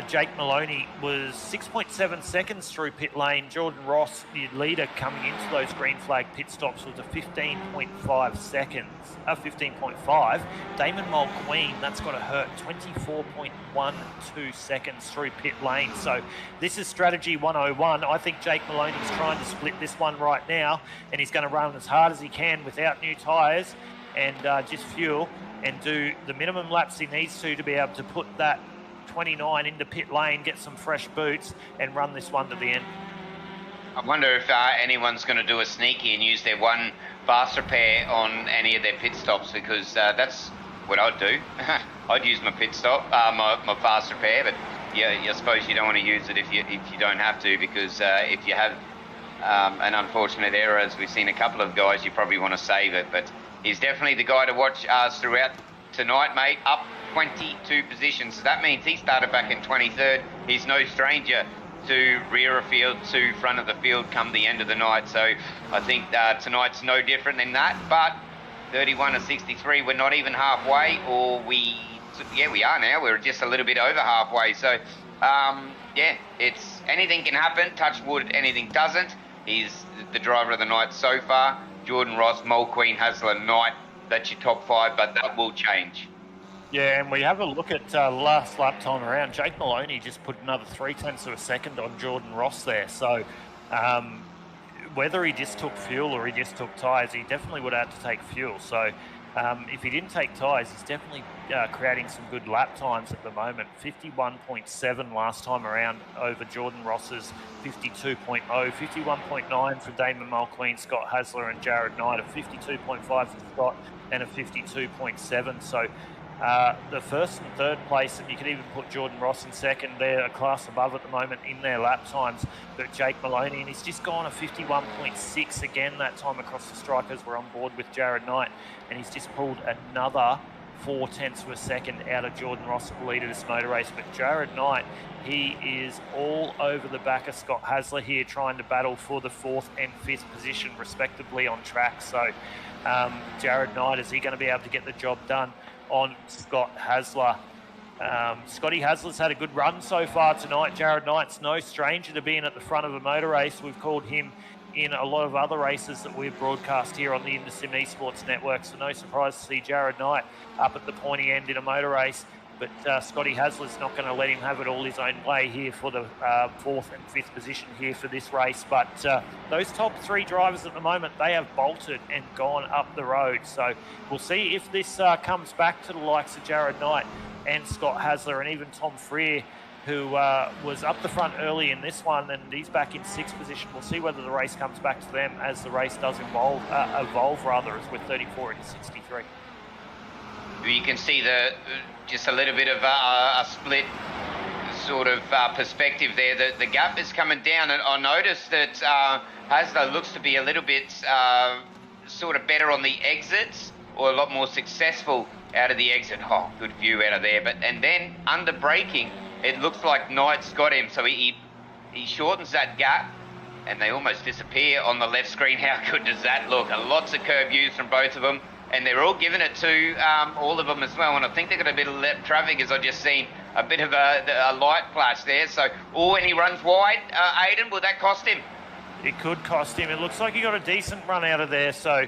Jake Maloney was 6.7 seconds through pit lane. Jordan Ross, the leader coming into those green flag pit stops, was a 15.5 seconds. 15.5. Damon Mulqueen, that's got to hurt, 24.12 seconds through pit lane. So this is strategy 101. I think Jake Maloney's trying to split this one right now, and he's going to run as hard as he can without new tyres and just fuel and do the minimum laps he needs to be able to put that 29 into pit lane, get some fresh boots and run this one to the end. I wonder if anyone's going to do a sneaky and use their one faster pair on any of their pit stops, because that's what I'd do. I'd use my pit stop, my faster pair, but yeah, I suppose you don't want to use it if you don't have to, because if you have an unfortunate error, as we've seen a couple of guys, you probably want to save it. But he's definitely the guy to watch throughout tonight, mate. Up 22 positions. So that means he started back in 23rd. He's no stranger to rear of field, to front of the field come the end of the night. So I think tonight's no different than that. But 31 to 63, we're not even halfway, or we are now. We're just a little bit over halfway. So yeah, it's anything can happen. Touch wood, anything doesn't. He's the driver of the night so far. Jordan Ross, Mulqueen, Hasler, Knight. That's your top five, but that will change. Yeah, and we have a look at last lap time around. Jake Maloney just put another 0.3 of a second on Jordan Ross there. So whether he just took fuel or he just took tyres, he definitely would have to take fuel. So if he didn't take tyres, he's definitely creating some good lap times at the moment. 51.7 last time around over Jordan Ross's 52.0. 51.9 for Damon Mulqueen, Scott Hasler and Jared Knight. A 52.5 for Scott and a 52.7. So the first and third place, and you could even put Jordan Ross in second. They're a class above at the moment in their lap times. But Jake Maloney, and he's just gone a 51.6 again that time across the strikers. We're on board with Jared Knight, and he's just pulled another 0.4 of a second out of Jordan Ross at the lead of this motor race. But Jared Knight, he is all over the back of Scott Hasler here, trying to battle for the 4th and 5th position respectively on track. So Jared Knight, is he going to be able to get the job done on Scott Hasler? Scotty Hasler's had a good run so far tonight. Jared Knight's no stranger to being at the front of a motor race. We've called him in a lot of other races that we've broadcast here on the InterSim Esports Network, so no surprise to see Jared Knight up at the pointy end in a motor race. But Scotty Hasler's not going to let him have it all his own way here for the 4th and 5th position here for this race. But those top 3 drivers at the moment, they have bolted and gone up the road. So we'll see if this comes back to the likes of Jared Knight and Scott Hasler and even Tom Freer, who was up the front early in this one, and he's back in 6th position. We'll see whether the race comes back to them as the race does evolve as with 34 into 63. You can see just a little bit of a split sort of perspective there. The gap is coming down, and I noticed that Hasler looks to be a little bit sort of better on the exits, or a lot more successful out of the exit. Oh, good view out of there. And then under braking, it looks like Knight's got him, so he shortens that gap, and they almost disappear on the left screen. How good does that look? Lots of curb views from both of them, and they're all giving it to all of them as well. And I think they've got a bit of left traffic, as I just seen a bit of a light flash there. So, when he runs wide, Aiden, will that cost him? It could cost him. It looks like he got a decent run out of there, so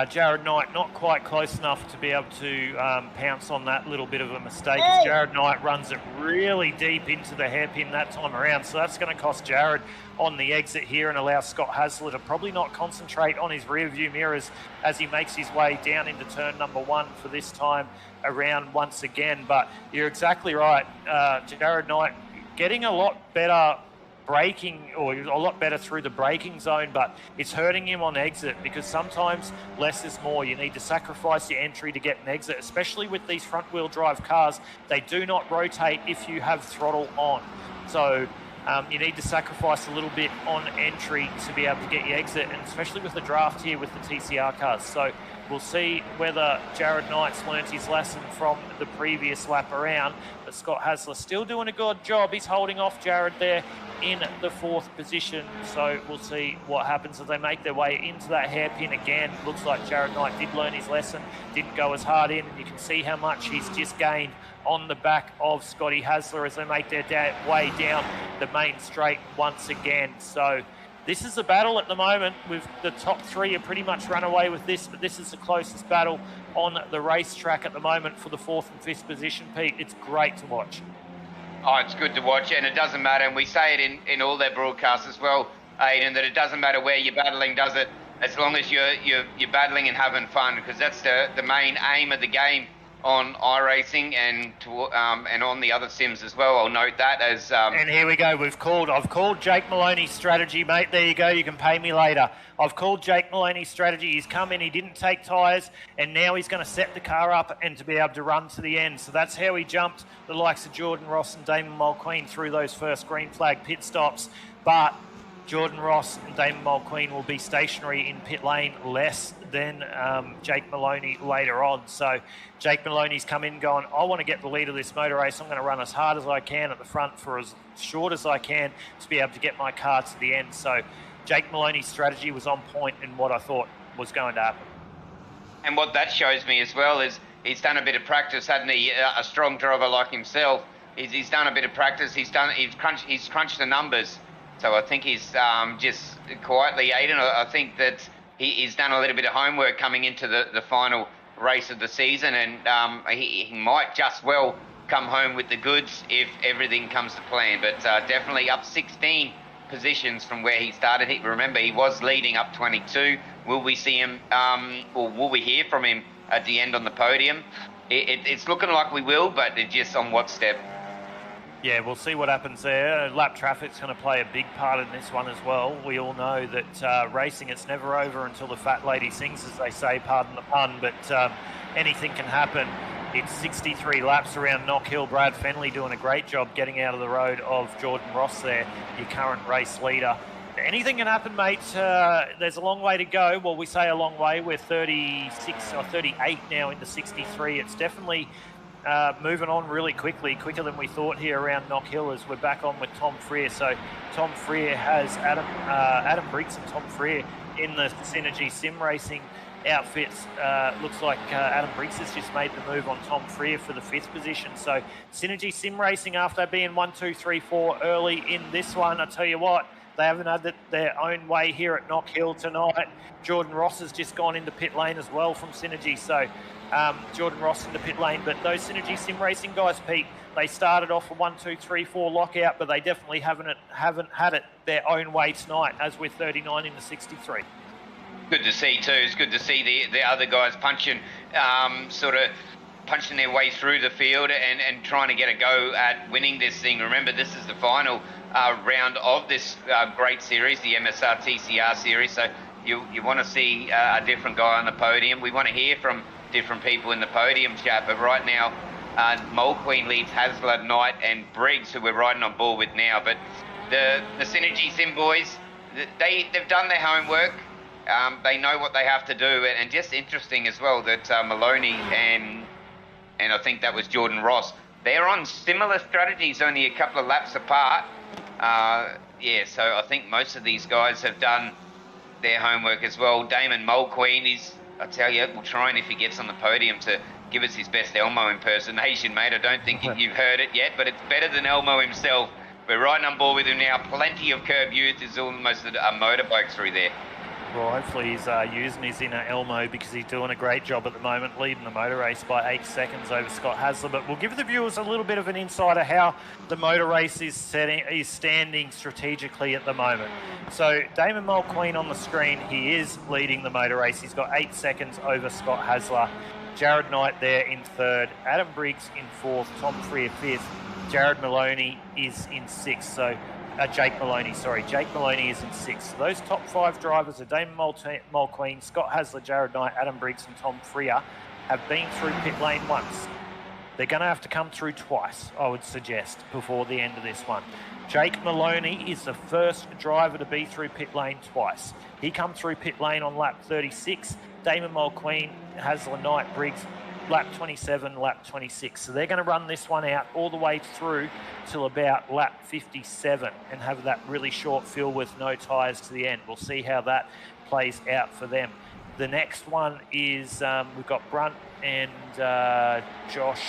Jared Knight not quite close enough to be able to pounce on that little bit of a mistake. As Jared Knight runs it really deep into the hairpin that time around, so that's going to cost Jared on the exit here and allow Scott Hasler to probably not concentrate on his rear view mirrors as he makes his way down into turn number 1 for this time around once again. But you're exactly right, Jared Knight getting a lot better braking, or a lot better through the braking zone, but it's hurting him on exit because sometimes less is more. You need to sacrifice your entry to get an exit, especially with these front-wheel drive cars. They do not rotate if you have throttle on. So you need to sacrifice a little bit on entry to be able to get your exit, and especially with the draft here with the TCR cars. So we'll see whether Jared Knight's learnt his lesson from the previous lap around, but Scott Hasler still doing a good job. He's holding off Jared there in the 4th position. So we'll see what happens as they make their way into that hairpin again. Looks like Jared Knight did learn his lesson, didn't go as hard in, and you can see how much he's just gained on the back of Scotty Hasler as they make their way down the main straight once again. So this is a battle at the moment. With the top 3 are pretty much run away with this, but this is the closest battle on the racetrack at the moment for the 4th and 5th position, Pete. It's great to watch. Oh, it's good to watch, and it doesn't matter, and we say it in all their broadcasts as well, Aidan, that it doesn't matter where you're battling, does it? As long as you're battling and having fun, because that's the main aim of the game on iRacing and on the other sims as well. I'll note that as and here we go. I've called Jake Maloney's strategy, mate. There you go. You can pay me later. I've called Jake Maloney's strategy. He's come in, he didn't take tyres, and now he's going to set the car up and to be able to run to the end. So that's how he jumped the likes of Jordan Ross and Damon Mulqueen through those first green flag pit stops. But Jordan Ross and Damon Mulqueen will be stationary in pit lane less than Jake Maloney later on. So Jake Maloney's come in going, I want to get the lead of this motor race. I'm going to run as hard as I can at the front for as short as I can to be able to get my car to the end. So Jake Maloney's strategy was on point in what I thought was going to happen. And what that shows me as well is he's done a bit of practice, hadn't he? A strong driver like himself, he's done a bit of practice. He's crunched the numbers. So I think he's just quietly, Aidan, I think that he's done a little bit of homework coming into the final race of the season, and he might just well come home with the goods if everything comes to plan. But definitely up 16 positions from where he started. Remember, he was leading up 22. Will we see him, or will we hear from him at the end on the podium? It's looking like we will, but it's just on what step. Yeah, we'll see what happens there. Lap traffic's going to play a big part in this one as well. We all know that racing, it's never over until the fat lady sings, as they say, pardon the pun, but anything can happen. It's 63 laps around Knock Hill. Brad Fenley doing a great job getting out of the road of Jordan Ross there, your current race leader. Anything can happen, mate. There's a long way to go. Well, we say a long way. We're 36 or 38 now into 63. It's definitely moving on really quickly, quicker than we thought here around Knock Hill, as we're back on with Tom Freer. So Tom Freer has Adam Briggs and Tom Freer in the Synergy Sim Racing outfits. Looks like Adam Briggs has just made the move on Tom Freer for the 5th position. So Synergy Sim Racing, after being 1, 2, 3, 4 early in this one, I tell you what, they haven't had their own way here at Knock Hill tonight. Jordan Ross has just gone into pit lane as well from Synergy. So Jordan Ross into pit lane, but those Synergy Sim Racing guys, Pete, they started off a 1, 2, 3, 4 lockout, but they definitely haven't had it their own way tonight, as we're 39 into 63. Good to see too. It's good to see the other guys punching their way through the field and trying to get a go at winning this thing. Remember, this is the final round of this great series, the MSR TCR series. So you want to see a different guy on the podium. We want to hear from different people in the podium chat, but right now Mulqueen leads Hasler, Knight and Briggs, who we're riding on board with now. But the Synergy Sim boys, they've done their homework. They know what they have to do, and just interesting as well that Maloney and I think that was Jordan Ross, they're on similar strategies, only a couple of laps apart. So I think most of these guys have done their homework as well. Damon Mulqueen, I tell you, we'll try, and if he gets on the podium, to give us his best Elmo impersonation, mate. I don't think you've heard it yet, but it's better than Elmo himself. We're riding on board with him now. Plenty of curb use. There's almost a motorbike through there. Well, hopefully he's using his inner Elmo, because he's doing a great job at the moment, leading the motor race by 8 seconds over Scott Hasler. But we'll give the viewers a little bit of an insight of how the motor race is standing strategically at the moment. So Damon Mulqueen on the screen, he is leading the motor race. He's got 8 seconds over Scott Hasler. Jared Knight there in 3rd. Adam Briggs in 4th. Tom Freer 5th. Jared Maloney is in 6th. So Jake Maloney, sorry. Jake Maloney is in 6th. So those top 5 drivers are Damon Mulqueen, Scott Hasler, Jared Knight, Adam Briggs and Tom Freer have been through pit lane once. They're going to have to come through twice, I would suggest, before the end of this one. Jake Maloney is the first driver to be through pit lane twice. He come through pit lane on lap 36. Damon Mulqueen, Hasler, Knight, Briggs, lap 27, lap 26. So they're going to run this one out all the way through till about lap 57 and have that really short fill with no tyres to the end. We'll see how that plays out for them. The next one is we've got Brunt and Josh.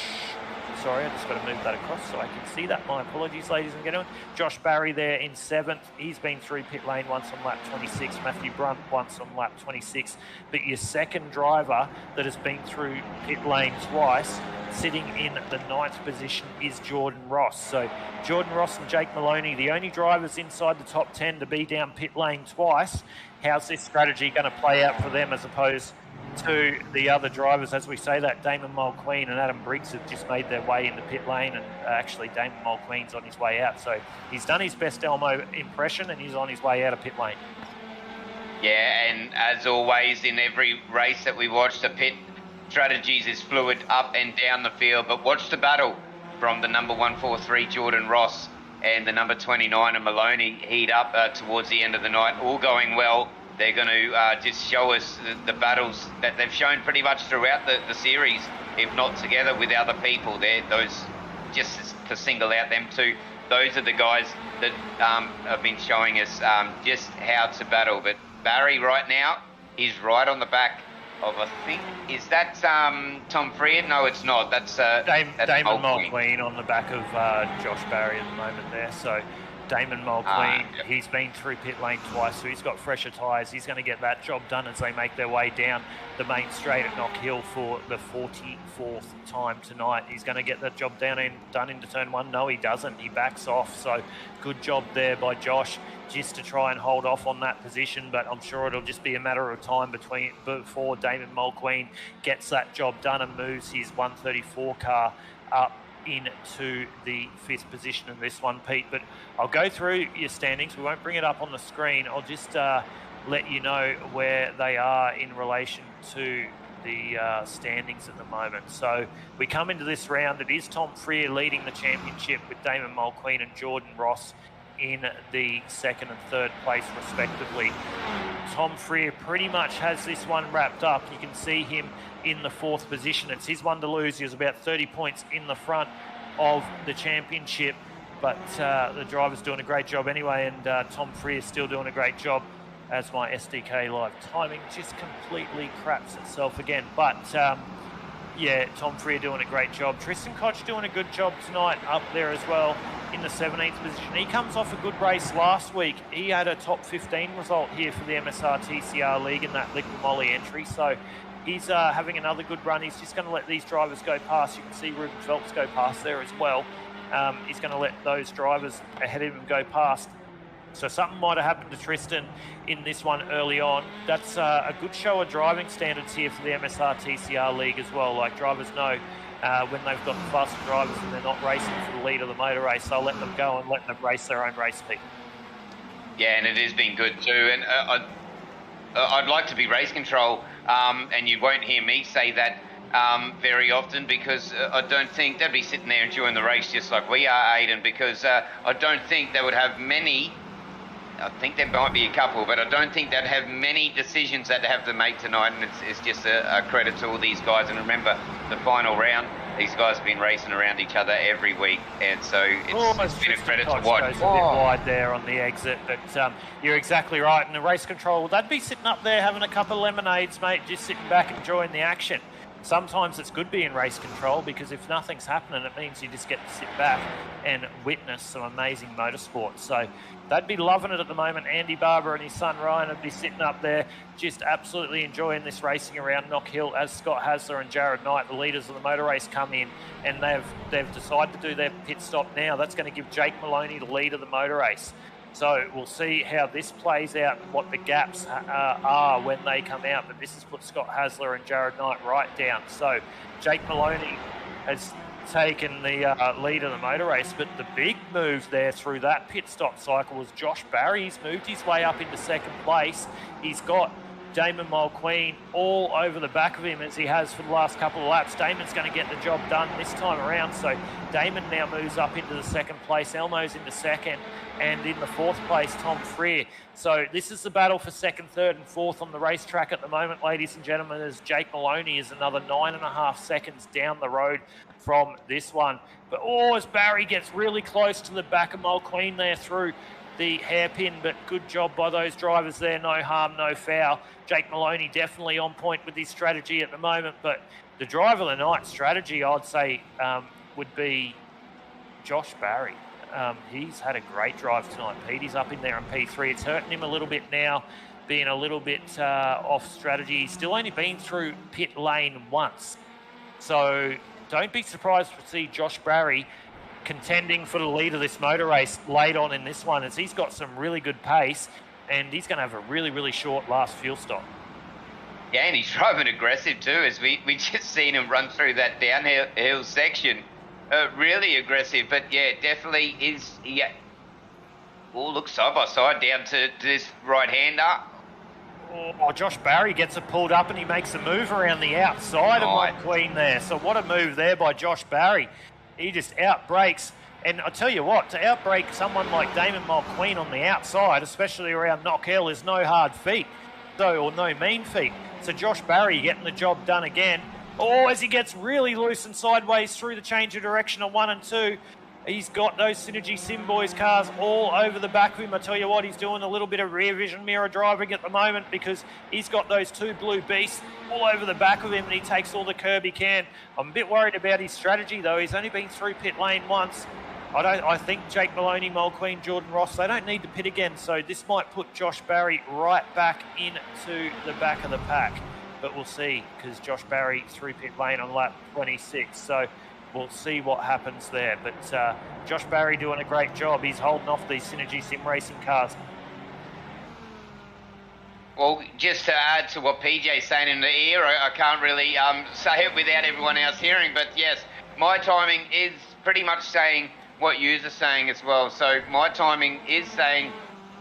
Sorry, I just got to move that across so I can see that. My apologies, ladies and gentlemen. Josh Barry there in 7th. He's been through pit lane once on lap 26. Matthew Brunt once on lap 26. But your second driver that has been through pit lane twice, sitting in the 9th position, is Jordan Ross. So Jordan Ross and Jake Maloney, the only drivers inside the top 10 to be down pit lane twice. How's this strategy going to play out for them as opposed to the other drivers? As we say that, Damon Mulqueen and Adam Briggs have just made their way into pit lane, and actually Damon Mulqueen's on his way out. So he's done his best Elmo impression and he's on his way out of pit lane. Yeah, and as always in every race that we watch, the pit strategies is fluid up and down the field, but watch the battle from the number 143 Jordan Ross and the number 29 of Maloney heat up towards the end of the night, all going well. They're going to just show us the battles that they've shown pretty much throughout the series, if not together with other people. They're those, just to single out them two, those are the guys that have been showing us just how to battle. But Barry right now, he's right on the back of, I think, is that Tom Freer? No, it's not. That's Damon Mulqueen on the back of Josh Barry at the moment there. So Damon Mulqueen, he's been through pit lane twice, so he's got fresher tyres. He's going to get that job done as they make their way down the main straight at Knock Hill for the 44th time tonight. He's going to get that job done into turn 1. No, he doesn't. He backs off. So good job there by Josh, just to try and hold off on that position. But I'm sure it'll just be a matter of time before Damon Mulqueen gets that job done and moves his 134 car up into the 5th position in this one, Pete. But I'll go through your standings. We won't bring it up on the screen. I'll just let you know where they are in relation to the standings at the moment. So we come into this round. It is Tom Freer leading the championship with Damon Mulqueen and Jordan Ross in the 2nd and 3rd place respectively. Tom Freer pretty much has this one wrapped up. You can see him in the 4th position. It's his one to lose. He was about 30 points in the front of the championship, but the driver's doing a great job anyway, and Tom Freer is still doing a great job, as my SDK live timing just completely craps itself again. But yeah, Tom Freer doing a great job. Tristan Koch doing a good job tonight up there as well in the 17th position. He comes off a good race last week. He had a top 15 result here for the MSR TCR League in that Liquid Moly entry. So he's having another good run. He's just going to let these drivers go past. You can see Ruben Phelps go past there as well. He's going to let those drivers ahead of him go past. So something might have happened to Tristan in this one early on. That's a good show of driving standards here for the MSR TCR League as well. Like, drivers know when they've got the faster drivers and they're not racing for the lead of the motor race, they'll let them go and let them race their own race speed. Yeah, and it has been good too. And I'd like to be race control, and you won't hear me say that very often, because I don't think they'd be sitting there enjoying the race just like we are, Aiden, because I don't think they would have many. I think there might be a couple, but I don't think they'd have many decisions that they have to make tonight, and it's just a credit to all these guys. And remember, the final round, these guys have been racing around each other every week, and so it's been a credit to watch. Goes a bit wide there on the exit, but you're exactly right. And the race control, they'd be sitting up there having a couple of lemonades, mate, just sitting back enjoying the action. Sometimes it's good being race control, because if nothing's happening, it means you just get to sit back and witness some amazing motorsport. So they'd be loving it at the moment. Andy Barber and his son Ryan would be sitting up there just absolutely enjoying this racing around Knock Hill as Scott Hasler and Jared Knight, the leaders of the motor race, come in, and they've decided to do their pit stop now. That's going to give Jake Maloney the lead of the motor race. So we'll see how this plays out and what the gaps are when they come out. But this has put Scott Hasler and Jared Knight right down. So Jake Maloney has taken the lead of the motor race. But the big move there through that pit stop cycle was Josh Barry. He's moved his way up into second place. He's got Damon Mulqueen all over the back of him as he has for the last couple of laps. Damon's going to get the job done this time around. So Damon now moves up into the second place. Elmo's into second. And in the fourth place, Tom Freer. So this is the battle for second, third and fourth on the racetrack at the moment, ladies and gentlemen, as Jake Maloney is another 9.5 seconds down the road from this one. But as Barry gets really close to the back of Mulqueen there through the hairpin, but good job by those drivers there. No harm, no foul. Jake Maloney definitely on point with his strategy at the moment, but the driver of the night strategy, I'd say, would be Josh Barry. He's had a great drive tonight, Pete. He's up in there in P3. It's hurting him a little bit now, being a little bit off strategy. He's still only been through pit lane once. So don't be surprised to see Josh Barry contending for the lead of this motor race late on in this one, as he's got some really good pace and he's going to have a really, really short last fuel stop. Yeah, and he's driving aggressive too, as we just seen him run through that downhill section. Really aggressive, but yeah, definitely is. Yeah. Oh, look side by side down to this right-hander. Oh, Josh Barry gets it pulled up and he makes a move around the outside of Mulqueen there. So what a move there by Josh Barry. He just outbrakes. And I tell you what, to outbrake someone like Damon Mulqueen on the outside, especially around Knock Hill, is no hard feat, or no mean feat. So Josh Barry getting the job done again. As he gets really loose and sideways through the change of direction of 1 and 2. He's got those Synergy Sim Boys cars all over the back of him. I tell you what, he's doing a little bit of rear vision mirror driving at the moment, because he's got those two blue beasts all over the back of him and he takes all the curb he can. I'm a bit worried about his strategy though. He's only been through pit lane once. I think Jake Maloney, Mulqueen, Jordan Ross, they don't need to pit again. So this might put Josh Barry right back into the back of the pack. But we'll see, because Josh Barry through pit lane on lap 26. So we'll see what happens there. But Josh Barry doing a great job. He's holding off these Synergy Sim Racing cars. Well, just to add to what PJ's saying in the ear, I can't really say it without everyone else hearing. But yes, my timing is pretty much saying what yous are saying as well. So my timing is saying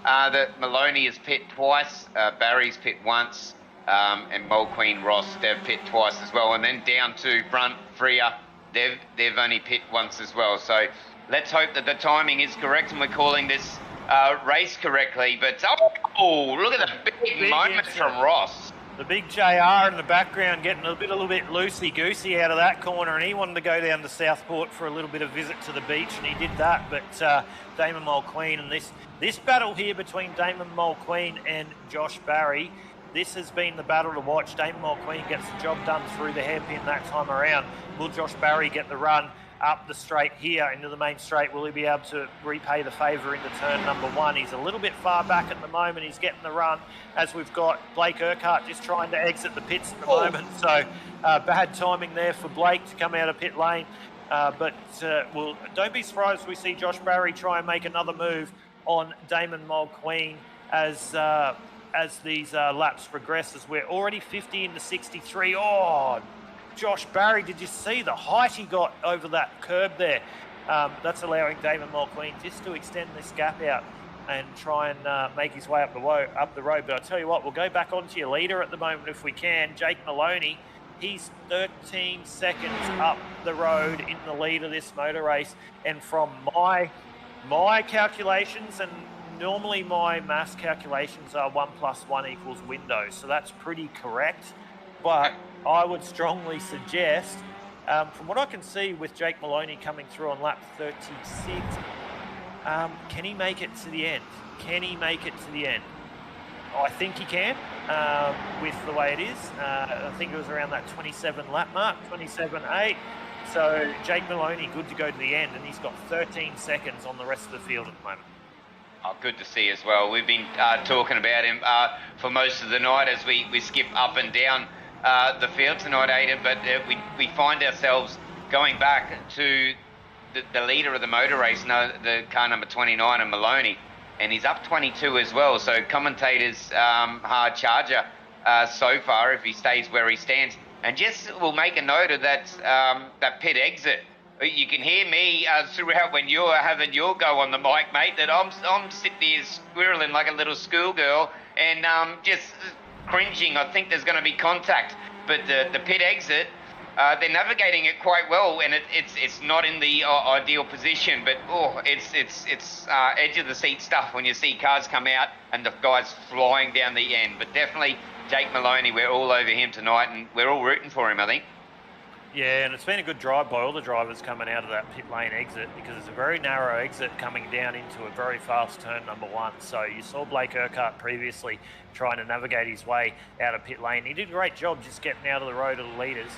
that Maloney is pit twice, Barry's pit once, and Mulqueen, Ross, they've pit twice as well. And then down to front, Freer, they've only pit once as well. So let's hope that the timing is correct and we're calling this race correctly. But look at the big moment from Ross. The big JR in the background getting a little bit loosey-goosey out of that corner, and he wanted to go down to Southport for a little bit of visit to the beach, and he did that. But Damon Mulqueen, and this battle here between Damon Mulqueen and Josh Barry, this has been the battle to watch. Damon Mulqueen gets the job done through the hairpin that time around. Will Josh Barry get the run up the straight here into the main straight? Will he be able to repay the favour into turn number 1? He's a little bit far back at the moment. He's getting the run, as we've got Blake Urquhart just trying to exit the pits at the moment. So bad timing there for Blake to come out of pit lane. But don't be surprised if we see Josh Barry try and make another move on Damon Mulqueen as these laps progress, as we're already 50 into 63. Josh Barry, did you see the height he got over that curb there? That's allowing Damon Mulqueen just to extend this gap out and try and make his way up the road. But I tell you what, we'll go back onto your leader at the moment if we can. Jake Maloney, he's 13 seconds up the road in the lead of this motor race. And from my calculations, and normally my maths calculations are 1 + 1 = window, so that's pretty correct. But I would strongly suggest, from what I can see with Jake Maloney coming through on lap 36, can he make it to the end? Can he make it to the end? I think he can, with the way it is. I think it was around that 27 lap mark, 27.8. So Jake Maloney good to go to the end, and he's got 13 seconds on the rest of the field at the moment. Oh, good to see as well. We've been talking about him for most of the night as we skip up and down the field tonight, Aidan, but we find ourselves going back to the leader of the motor race, the car number 29, and Maloney, and he's up 22 as well. So commentators hard charger so far if he stays where he stands. And just we'll make a note of that pit exit You can hear me throughout when you're having your go on the mic, mate, that I'm sitting here squirreling like a little schoolgirl and just cringing. I think there's going to be contact. But the pit exit, they're navigating it quite well, and it's not in the ideal position. But it's edge of the seat stuff when you see cars come out and the guys flying down the end. But definitely Jake Maloney, we're all over him tonight, and we're all rooting for him, I think. Yeah, and it's been a good drive by all the drivers coming out of that pit lane exit, because it's a very narrow exit coming down into a very fast turn number one. So you saw Blake Urquhart previously trying to navigate his way out of pit lane. He did a great job just getting out of the road of the leaders,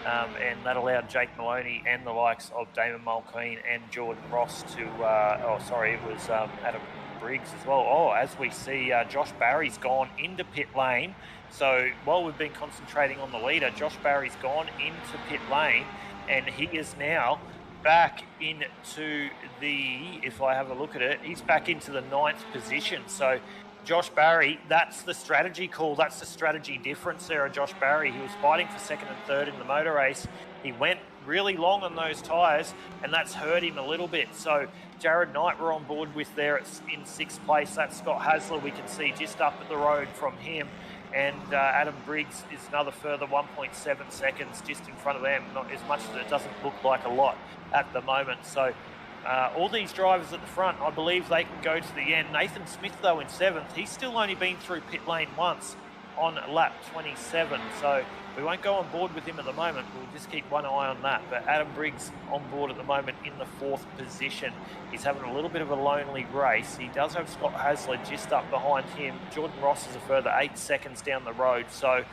and that allowed Jake Maloney and the likes of Damon Mulqueen and Jordan Ross to, it was Adam Briggs as well. As we see, Josh Barry's gone into pit lane. So while we've been concentrating on the leader, Josh Barry's gone into pit lane, and he is now back into the, if I have a look at it, he's back into the 9th position. So Josh Barry, that's the strategy call. That's the strategy difference there of Josh Barry. He was fighting for 2nd and 3rd in the motor race. He went really long on those tyres, and that's hurt him a little bit. So Jared Knight we're on board with there in 6th place. That's Scott Hasler, we can see just up at the road from him. And Adam Briggs is another further 1.7 seconds just in front of them. Not as much as it doesn't look like a lot at the moment. So all these drivers at the front, I believe they can go to the end. Nathan Smith, though, in 7th. He's still only been through pit lane once on lap 27. So we won't go on board with him at the moment. We'll just keep one eye on that. But Adam Briggs on board at the moment in the 4th position. He's having a little bit of a lonely race. He does have Scott Hasler just up behind him. Jordan Ross is a further 8 seconds down the road. So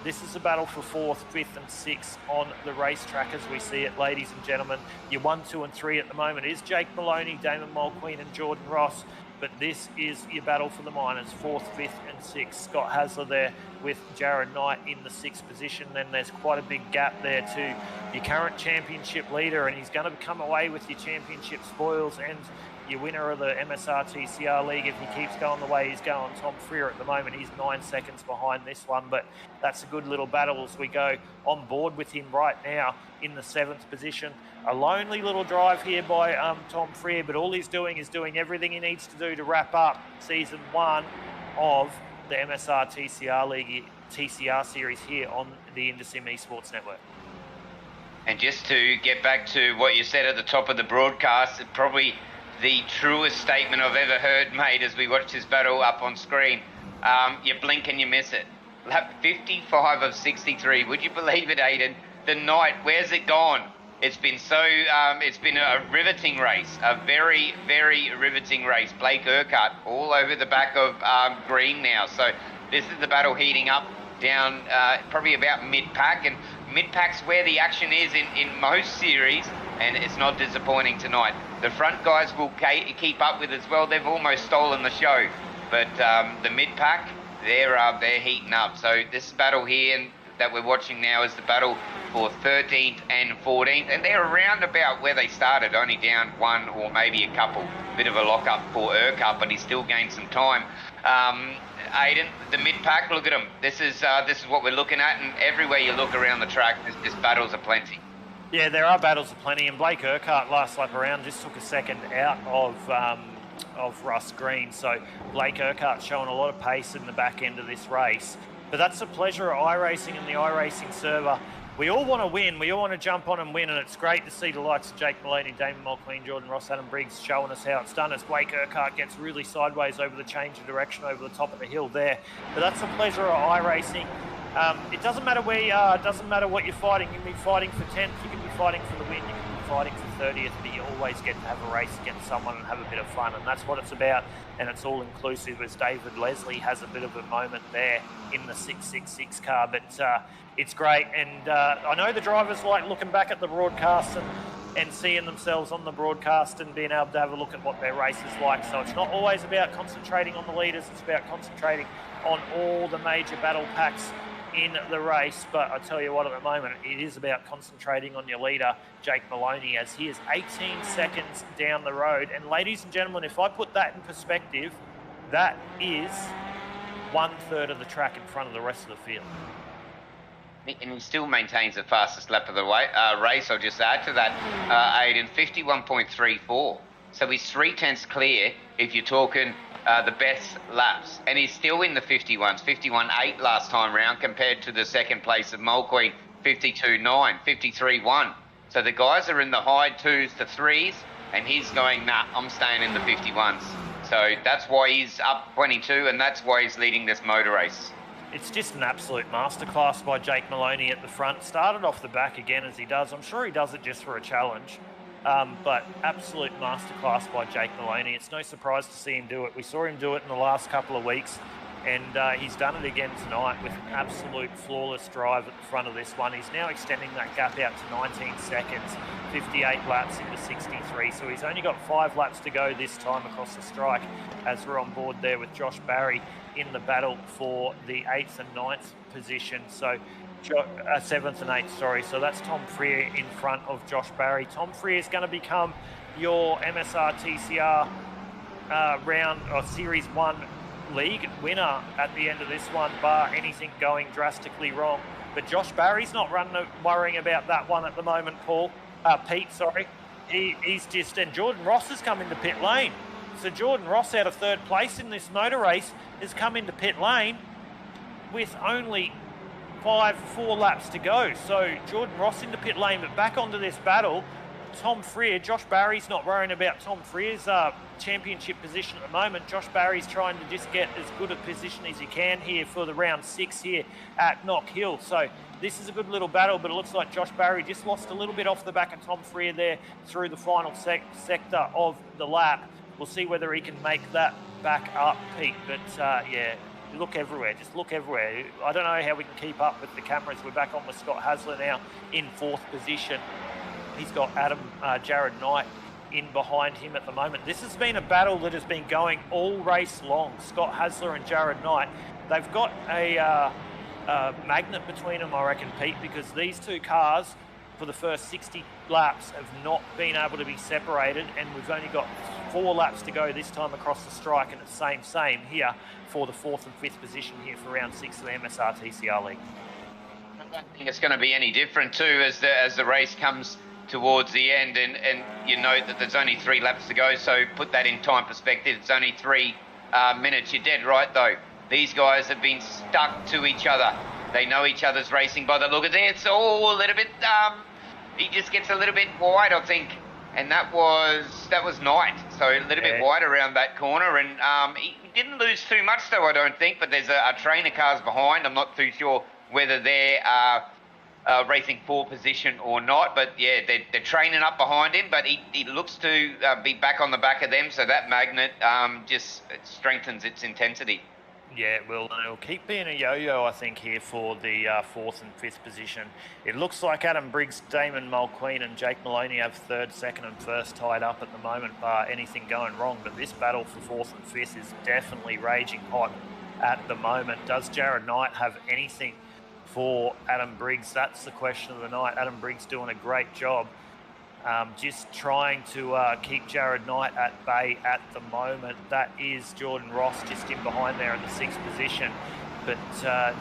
this is a battle for 4th, 5th and 6th on the racetrack as we see it, ladies and gentlemen. Your 1, 2 and 3 at the moment is Jake Maloney, Damon Mulqueen and Jordan Ross. But this is your battle for the minors, 4th, 5th and 6th. Scott Hasler there with Jared Knight in the 6th position. Then there's quite a big gap there to your current championship leader, and he's going to come away with your championship spoils and your winner of the MSR TCR League if he keeps going the way he's going. Tom Freer at the moment, he's 9 seconds behind this one, but that's a good little battle as we go on board with him right now in the 7th position. A lonely little drive here by Tom Freer, but all he's doing is doing everything he needs to do to wrap up season 1 of the MSR TCR League, TCR series here on the Indosim Esports Network. And just to get back to what you said at the top of the broadcast, probably the truest statement I've ever heard made as we watch this battle up on screen. You blink and you miss it. Lap 55 of 63. Would you believe it, Aidan? The night, where's it gone? It's been it's been a riveting race, a very, very riveting race. Blake Urquhart all over the back of green now. So this is the battle heating up down probably about mid-pack. And mid-pack's where the action is in most series, and it's not disappointing tonight. The front guys will keep up with as well. They've almost stolen the show. But the mid-pack, they're heating up. So this battle here that we're watching now is the battle for 13th and 14th, and they're around about where they started, only down one or maybe a couple. Bit of a lock-up for Urquhart, but he still gained some time. Aidan, the mid-pack, look at them. This is what we're looking at, and everywhere you look around the track, there's battles aplenty. Yeah, there are battles aplenty, and Blake Urquhart last lap around just took a second out of Russ Green, so Blake Urquhart showing a lot of pace in the back end of this race. But that's the pleasure of iRacing and the iRacing server. We all want to win. We all want to jump on and win, and it's great to see the likes of Jake Maloney, Damon Mulqueen, Jordan Ross, Adam Briggs showing us how it's done as Blake Urquhart gets really sideways over the change of direction over the top of the hill there. But that's the pleasure of iRacing. It doesn't matter where you are. It doesn't matter what you're fighting. You can be fighting for 10th. You can be fighting for the win. You can be fighting for 30th. But you always get to have a race against someone and have a bit of fun. And that's what it's about. And it's all inclusive as David Leslie has a bit of a moment there in the 666 car. But it's great. And I know the drivers like looking back at the broadcast and seeing themselves on the broadcast and being able to have a look at what their race is like. So it's not always about concentrating on the leaders. It's about concentrating on all the major battle packs in the race. But I tell you what, at the moment, it is about concentrating on your leader, Jake Maloney, as he is 18 seconds down the road. And ladies and gentlemen, if I put that in perspective, that is 1/3 of the track in front of the rest of the field. and he still maintains the fastest lap of the race. I'll just add to that, Aiden, 51.34. So he's 3/10 clear if you're talking the best laps. And he's still in the 51s, 51.8 last time round compared to the second place of Mulqueen, 52.9, 53.1. So the guys are in the high 2s to 3s, and he's going, nah, I'm staying in the 51s. So that's why he's up 22, and that's why he's leading this motor race. It's just an absolute masterclass by Jake Maloney at the front. Started off the back again as he does. I'm sure he does it just for a challenge. But absolute masterclass by Jake Maloney. It's no surprise to see him do it. We saw him do it in the last couple of weeks, and he's done it again tonight with an absolute flawless drive at the front of this one. He's now extending that gap out to 19 seconds, 58 laps into 63. So he's only got 5 laps to go this time across the strike, as we're on board there with Josh Barry in the battle for the 8th and 9th position. So 7th and 8th, sorry. So that's Tom Freer in front of Josh Barry. Tom Freer is going to become your MSR TCR round or Series 1 league winner at the end of this one, bar anything going drastically wrong. But Josh Barry's not worrying about that one at the moment, Pete, sorry. He's just, and Jordan Ross has come into pit lane. So Jordan Ross, out of 3rd place in this motor race, has come into pit lane with only 4 laps to go. So Jordan Ross into pit lane, but back onto this battle. Tom Freer, Josh Barry's not worrying about Tom Freer's championship position at the moment. Josh Barry's trying to just get as good a position as he can here for the round 6 here at Knock Hill. So this is a good little battle, but it looks like Josh Barry just lost a little bit off the back of Tom Freer there through the final sector of the lap. We'll see whether he can make that back up, Pete. But yeah, look everywhere. Just look everywhere. I don't know how we can keep up with the cameras. We're back on with Scott Hasler now in 4th position. He's got Jared Knight in behind him at the moment. This has been a battle that has been going all race long. Scott Hasler and Jared Knight. They've got a magnet between them, I reckon, Pete, because these two cars for the first 60 laps have not been able to be separated, and we've only got 4 laps to go this time across the strike, and it's same here for the 4th and 5th position here for round 6 of the MSR TCR League. I don't think it's going to be any different too as the race comes towards the end, and you note that there's only 3 laps to go, so put that in time perspective. It's only 3 minutes. You're dead right though. These guys have been stuck to each other. They know each other's racing by the look of it. It's all a little bit, he just gets a little bit wide, I think. And that was Knight. So a little bit wide around that corner. And he didn't lose too much though, I don't think. But there's a train of cars behind. I'm not too sure whether they're racing for position or not. But yeah, they're training up behind him. But he looks to be back on the back of them. So that magnet just strengthens its intensity. Yeah, it will. And it'll keep being a yo-yo, I think, here for the 4th and 5th position. It looks like Adam Briggs, Damon Mulqueen and Jake Maloney have 3rd, 2nd and 1st tied up at the moment, bar anything going wrong. But this battle for 4th and 5th is definitely raging hot at the moment. Does Jared Knight have anything for Adam Briggs? That's the question of the night. Adam Briggs doing a great job. Just trying to keep Jared Knight at bay at the moment. That is Jordan Ross just in behind there in the 6th position. But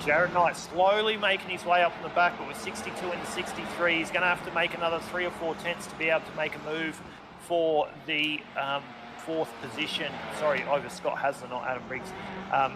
Jared Knight slowly making his way up in the back, but with 62 into 63, he's going to have to make another 3 or 4 tenths to be able to make a move for the 4th position. Sorry, over Scott Hasler, not Adam Briggs.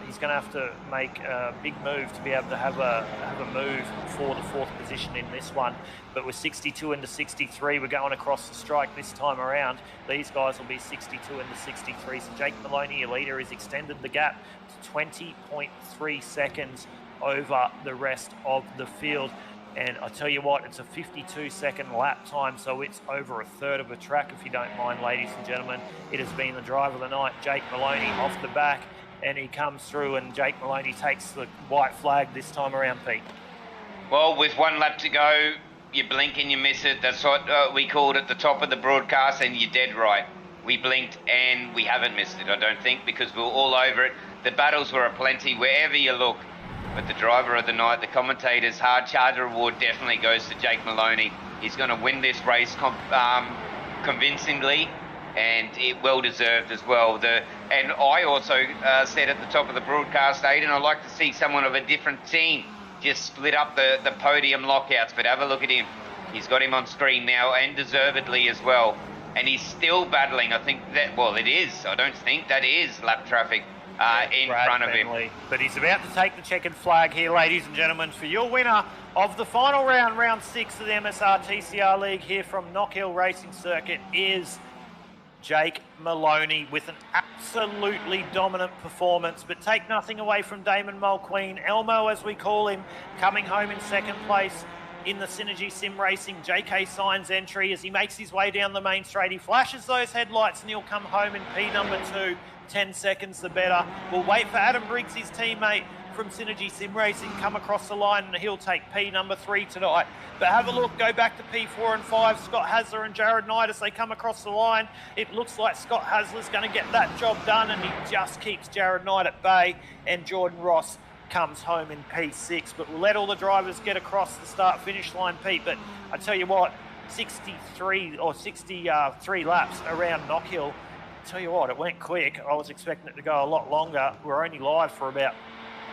He's going to have to make a big move to be able to have a move for the 4th position in this one. But with 62 into 63, we're going across the strike this time around. These guys will be 62 into 63. So Jake Maloney, your leader, has extended the gap to 20.3 seconds over the rest of the field. And I tell you what, it's a 52-second lap time, so it's over a third of a track, if you don't mind, ladies and gentlemen. It has been the drive of the night, Jake Maloney, off the back, and he comes through, and Jake Maloney takes the white flag this time around, Pete. Well, with 1 lap to go, you blink and you miss it. That's what we called at the top of the broadcast, and you're dead right. We blinked and we haven't missed it, I don't think, because we're all over it. The battles were aplenty wherever you look. But the driver of the night, the commentator's hard charger award definitely goes to Jake Maloney. He's going to win this race convincingly, and it well deserved as well. And I also said at the top of the broadcast, Aidan, I'd like to see someone of a different team just split up the podium lockouts. But have a look at him. He's got him on screen now, and deservedly as well. And he's still battling. I think that, well, it is. I don't think that is lap traffic in front of him. But he's about to take the checkered flag here, ladies and gentlemen, for your winner of the final round, round 6 of the MSR TCR League here from Knockhill Racing Circuit is Jake Maloney with an absolutely dominant performance. But take nothing away from Damon Mulqueen. Elmo, as we call him, coming home in second place in the Synergy Sim Racing JK Signs entry as he makes his way down the main straight. He flashes those headlights and he'll come home in P number 2. 10 seconds the better. We'll wait for Adam Briggs, his teammate from Synergy Sim Racing, come across the line and he'll take P number 3 tonight. But have a look, go back to P4 and 5, Scott Hasler and Jared Knight as they come across the line. It looks like Scott Hasler's going to get that job done and he just keeps Jared Knight at bay, and Jordan Ross comes home in P6. But we'll let all the drivers get across the start-finish line, Pete. But I tell you what, 63 laps around Knockhill. Tell you what, it went quick. I was expecting it to go a lot longer. We're only live for about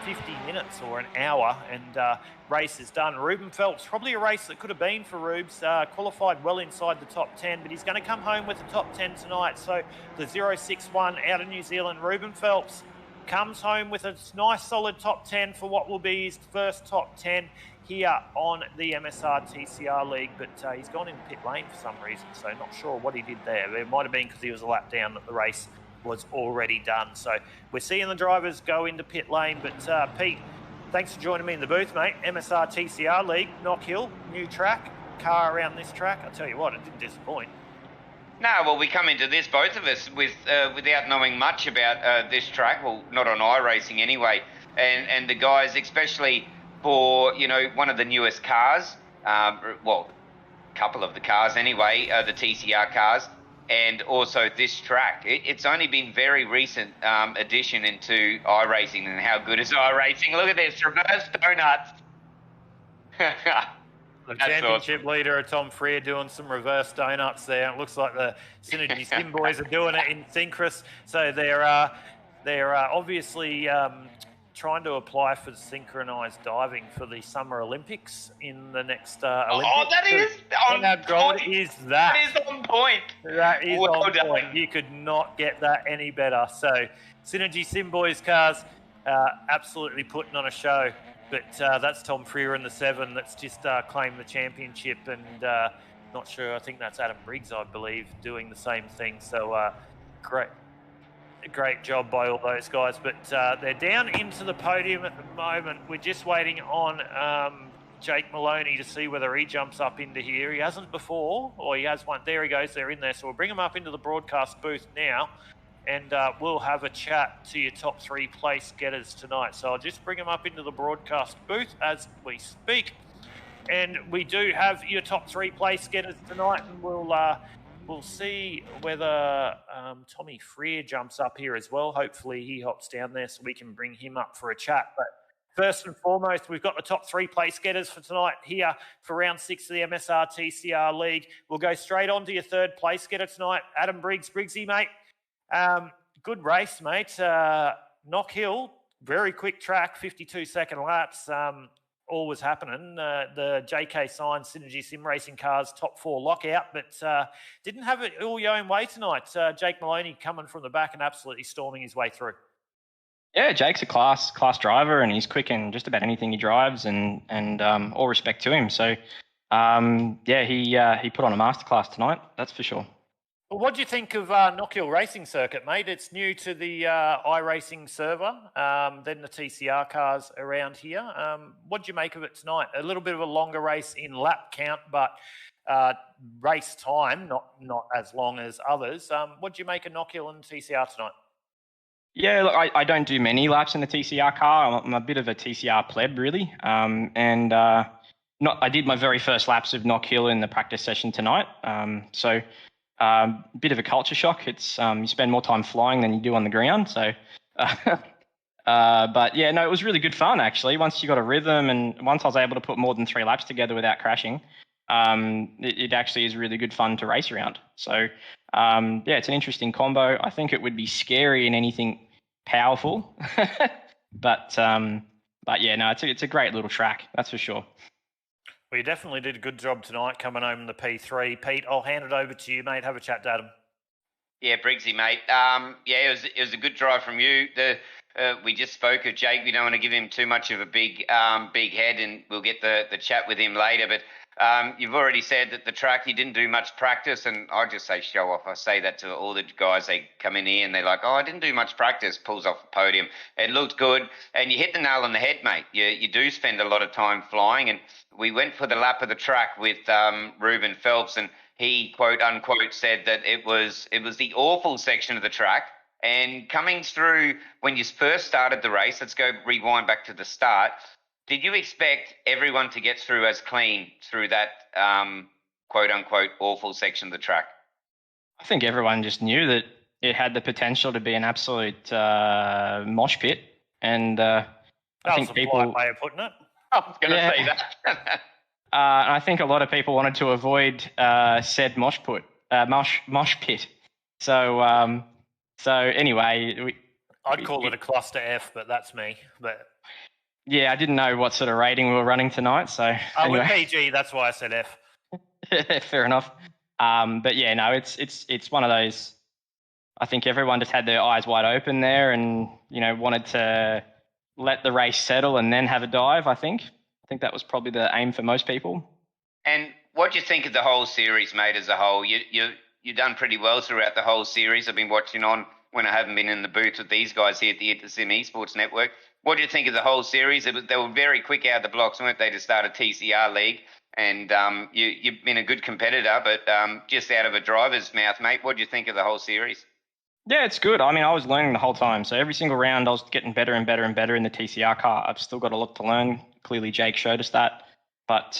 50 minutes or an hour, and race is done. Ruben Phelps, probably a race that could have been for Rubes, qualified well inside the top 10, but he's going to come home with the top 10 tonight. So the 061 out of New Zealand, Ruben Phelps, comes home with a nice solid top 10 for what will be his first top 10 here on the MSR TCR League, but he's gone in pit lane for some reason, so not sure what he did there. It might have been because he was a lap down that the race was already done. So we're seeing the drivers go into pit lane, but Pete, thanks for joining me in the booth, mate. MSR TCR League, Knockhill, new track, car around this track. I tell you what, it didn't disappoint. No, well, we come into this, both of us, without knowing much about this track, well, not on iRacing anyway, and the guys, especially for, you know, one of the newest cars, well, a couple of the cars anyway, the TCR cars, and also this track. It's only been very recent addition into iRacing, and how good is iRacing? Look at this, reverse donuts. The championship leader, Tom Freer, doing some reverse donuts there. It looks like the Synergy Sim boys are doing it in synchronous. So they're obviously trying to apply for synchronised diving for the Summer Olympics in the next Olympics. Oh, that is on how good point. is that? That is on point. That is well on done. point. You could not get that any better. So Synergy Sim boys cars absolutely putting on a show. But that's Tom Freer in the 7 that's just claimed the championship, and not sure, I think that's Adam Briggs, I believe, doing the same thing. So great job by all those guys. But they're down into the podium at the moment. We're just waiting on Jake Maloney to see whether he jumps up into here. He hasn't before, or he has one. There he goes, they're in there. So we'll bring him up into the broadcast booth now. And we'll have a chat to your top 3 place getters tonight. So I'll just bring them up into the broadcast booth as we speak. And we do have your top 3 place getters tonight, and we'll see whether Tommy Freer jumps up here as well. Hopefully he hops down there so we can bring him up for a chat. But first and foremost, we've got the top 3 place getters for tonight here for round 6 of the MSR TCR League. We'll go straight on to your 3rd place getter tonight, Adam Briggs. Briggsy, mate. Good race, mate. Knockhill, very quick track, 52-second laps. All was happening. The JK Signs Synergy Sim Racing cars top 4 lockout, but didn't have it all your own way tonight. Jake Maloney coming from the back and absolutely storming his way through. Yeah, Jake's a class driver, and he's quick in just about anything he drives, and all respect to him. So yeah, he put on a masterclass tonight, that's for sure. Well, what do you think of Knockhill Racing Circuit, mate? It's new to the iRacing server, then the TCR cars around here. What do you make of it tonight? A little bit of a longer race in lap count, but race time, not as long as others. What do you make of Knockhill and TCR tonight? Yeah, look, I don't do many laps in the TCR car. I'm a bit of a TCR pleb, really. I did my very first laps of Knockhill in the practice session tonight. So bit of a culture shock. It's you spend more time flying than you do on the ground. So, but yeah, no, it was really good fun actually. Once you got a rhythm, and once I was able to put more than 3 laps together without crashing, it actually is really good fun to race around. So, yeah, it's an interesting combo. I think it would be scary in anything powerful, but But yeah, no, it's a great little track, that's for sure. Well, you definitely did a good job tonight coming home in the P3. Pete, I'll hand it over to you, mate. Have a chat to Adam. Yeah, Briggsy, mate. Yeah, it was a good drive from you. We just spoke of Jake. We don't want to give him too much of a big head, and we'll get the chat with him later. But you've already said that the track, you didn't do much practice, and I just say show off. I say that to all the guys. They come in here and they're like, "Oh, I didn't do much practice." Pulls off the podium. It looked good, and you hit the nail on the head, mate. You do spend a lot of time flying, and we went for the lap of the track with Ruben Phelps, and he quote unquote said that it was the awful section of the track. And coming through when you first started the race, let's go rewind back to the start. Did you expect everyone to get through as clean through that quote unquote awful section of the track? I think everyone just knew that it had the potential to be an absolute mosh pit, and I think people. That was a polite way of putting it. I was going to say that. I think a lot of people wanted to avoid said mosh pit. So anyway, I'd call it a cluster F, but that's me. But yeah, I didn't know what sort of rating we were running tonight. So anyway. With PG, that's why I said F. Fair enough. But yeah, no, it's one of those. I think everyone just had their eyes wide open there, and wanted to let the race settle and then have a dive. I think that was probably the aim for most people. And what do you think of the whole series, mate, as a whole? You've done pretty well throughout the whole series. I've been watching on when I haven't been in the booth with these guys here at the InterSim Esports Network. What do you think of the whole series? They were very quick out of the blocks, weren't they, to start a TCR league? And you've been a good competitor, but just out of a driver's mouth, mate, what do you think of the whole series? Yeah, it's good. I mean, I was learning the whole time. So every single round I was getting better and better and better in the TCR car. I've still got a lot to learn. Clearly Jake showed us that. But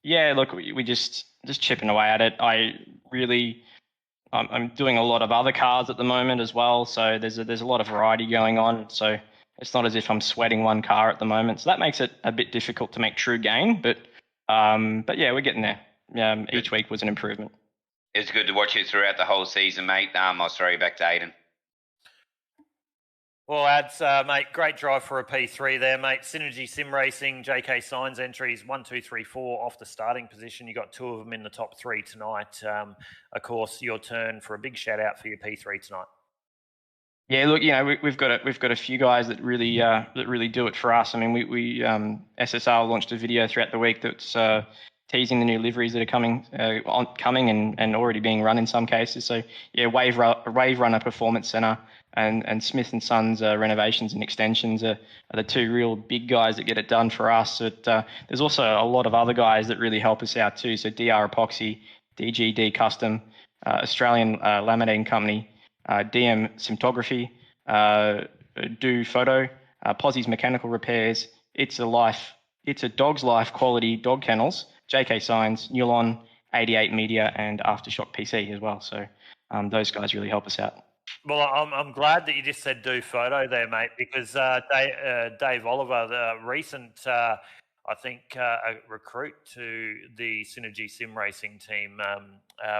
yeah, look, we just chipping away at it. I'm doing a lot of other cars at the moment as well. So there's a lot of variety going on. So it's not as if I'm sweating one car at the moment. So that makes it a bit difficult to make true gain. But yeah, we're getting there. Each week was an improvement. It's good to watch you throughout the whole season, mate. I'll throw you back to Aiden. Well, Ads, mate, great drive for a P3 there, mate. Synergy Sim Racing, JK Signs entries, 1, 2, 3, 4 off the starting position. You got 2 of them in the top 3 tonight. Of course, your turn for a big shout out for your P3 tonight. Yeah, look, we've got a few guys that really do it for us. I mean, we SSR launched a video throughout the week that's teasing the new liveries that are coming and already being run in some cases. So yeah, Wave Runner Performance Center and Smith and Sons renovations and extensions are the 2 real big guys that get it done for us. But there's also a lot of other guys that really help us out too. So DR Epoxy, DGD Custom, Australian Laminating Company, DM Symptography, Do Photo, Posse's Mechanical Repairs. It's a Dog's Life quality dog kennels, JK Signs, Newlon, 88 Media, and Aftershock PC as well. So those guys really help us out. Well, I'm glad that you just said Do Photo there, mate, because Dave Oliver, the recent, I think, a recruit to the Synergy Sim Racing team,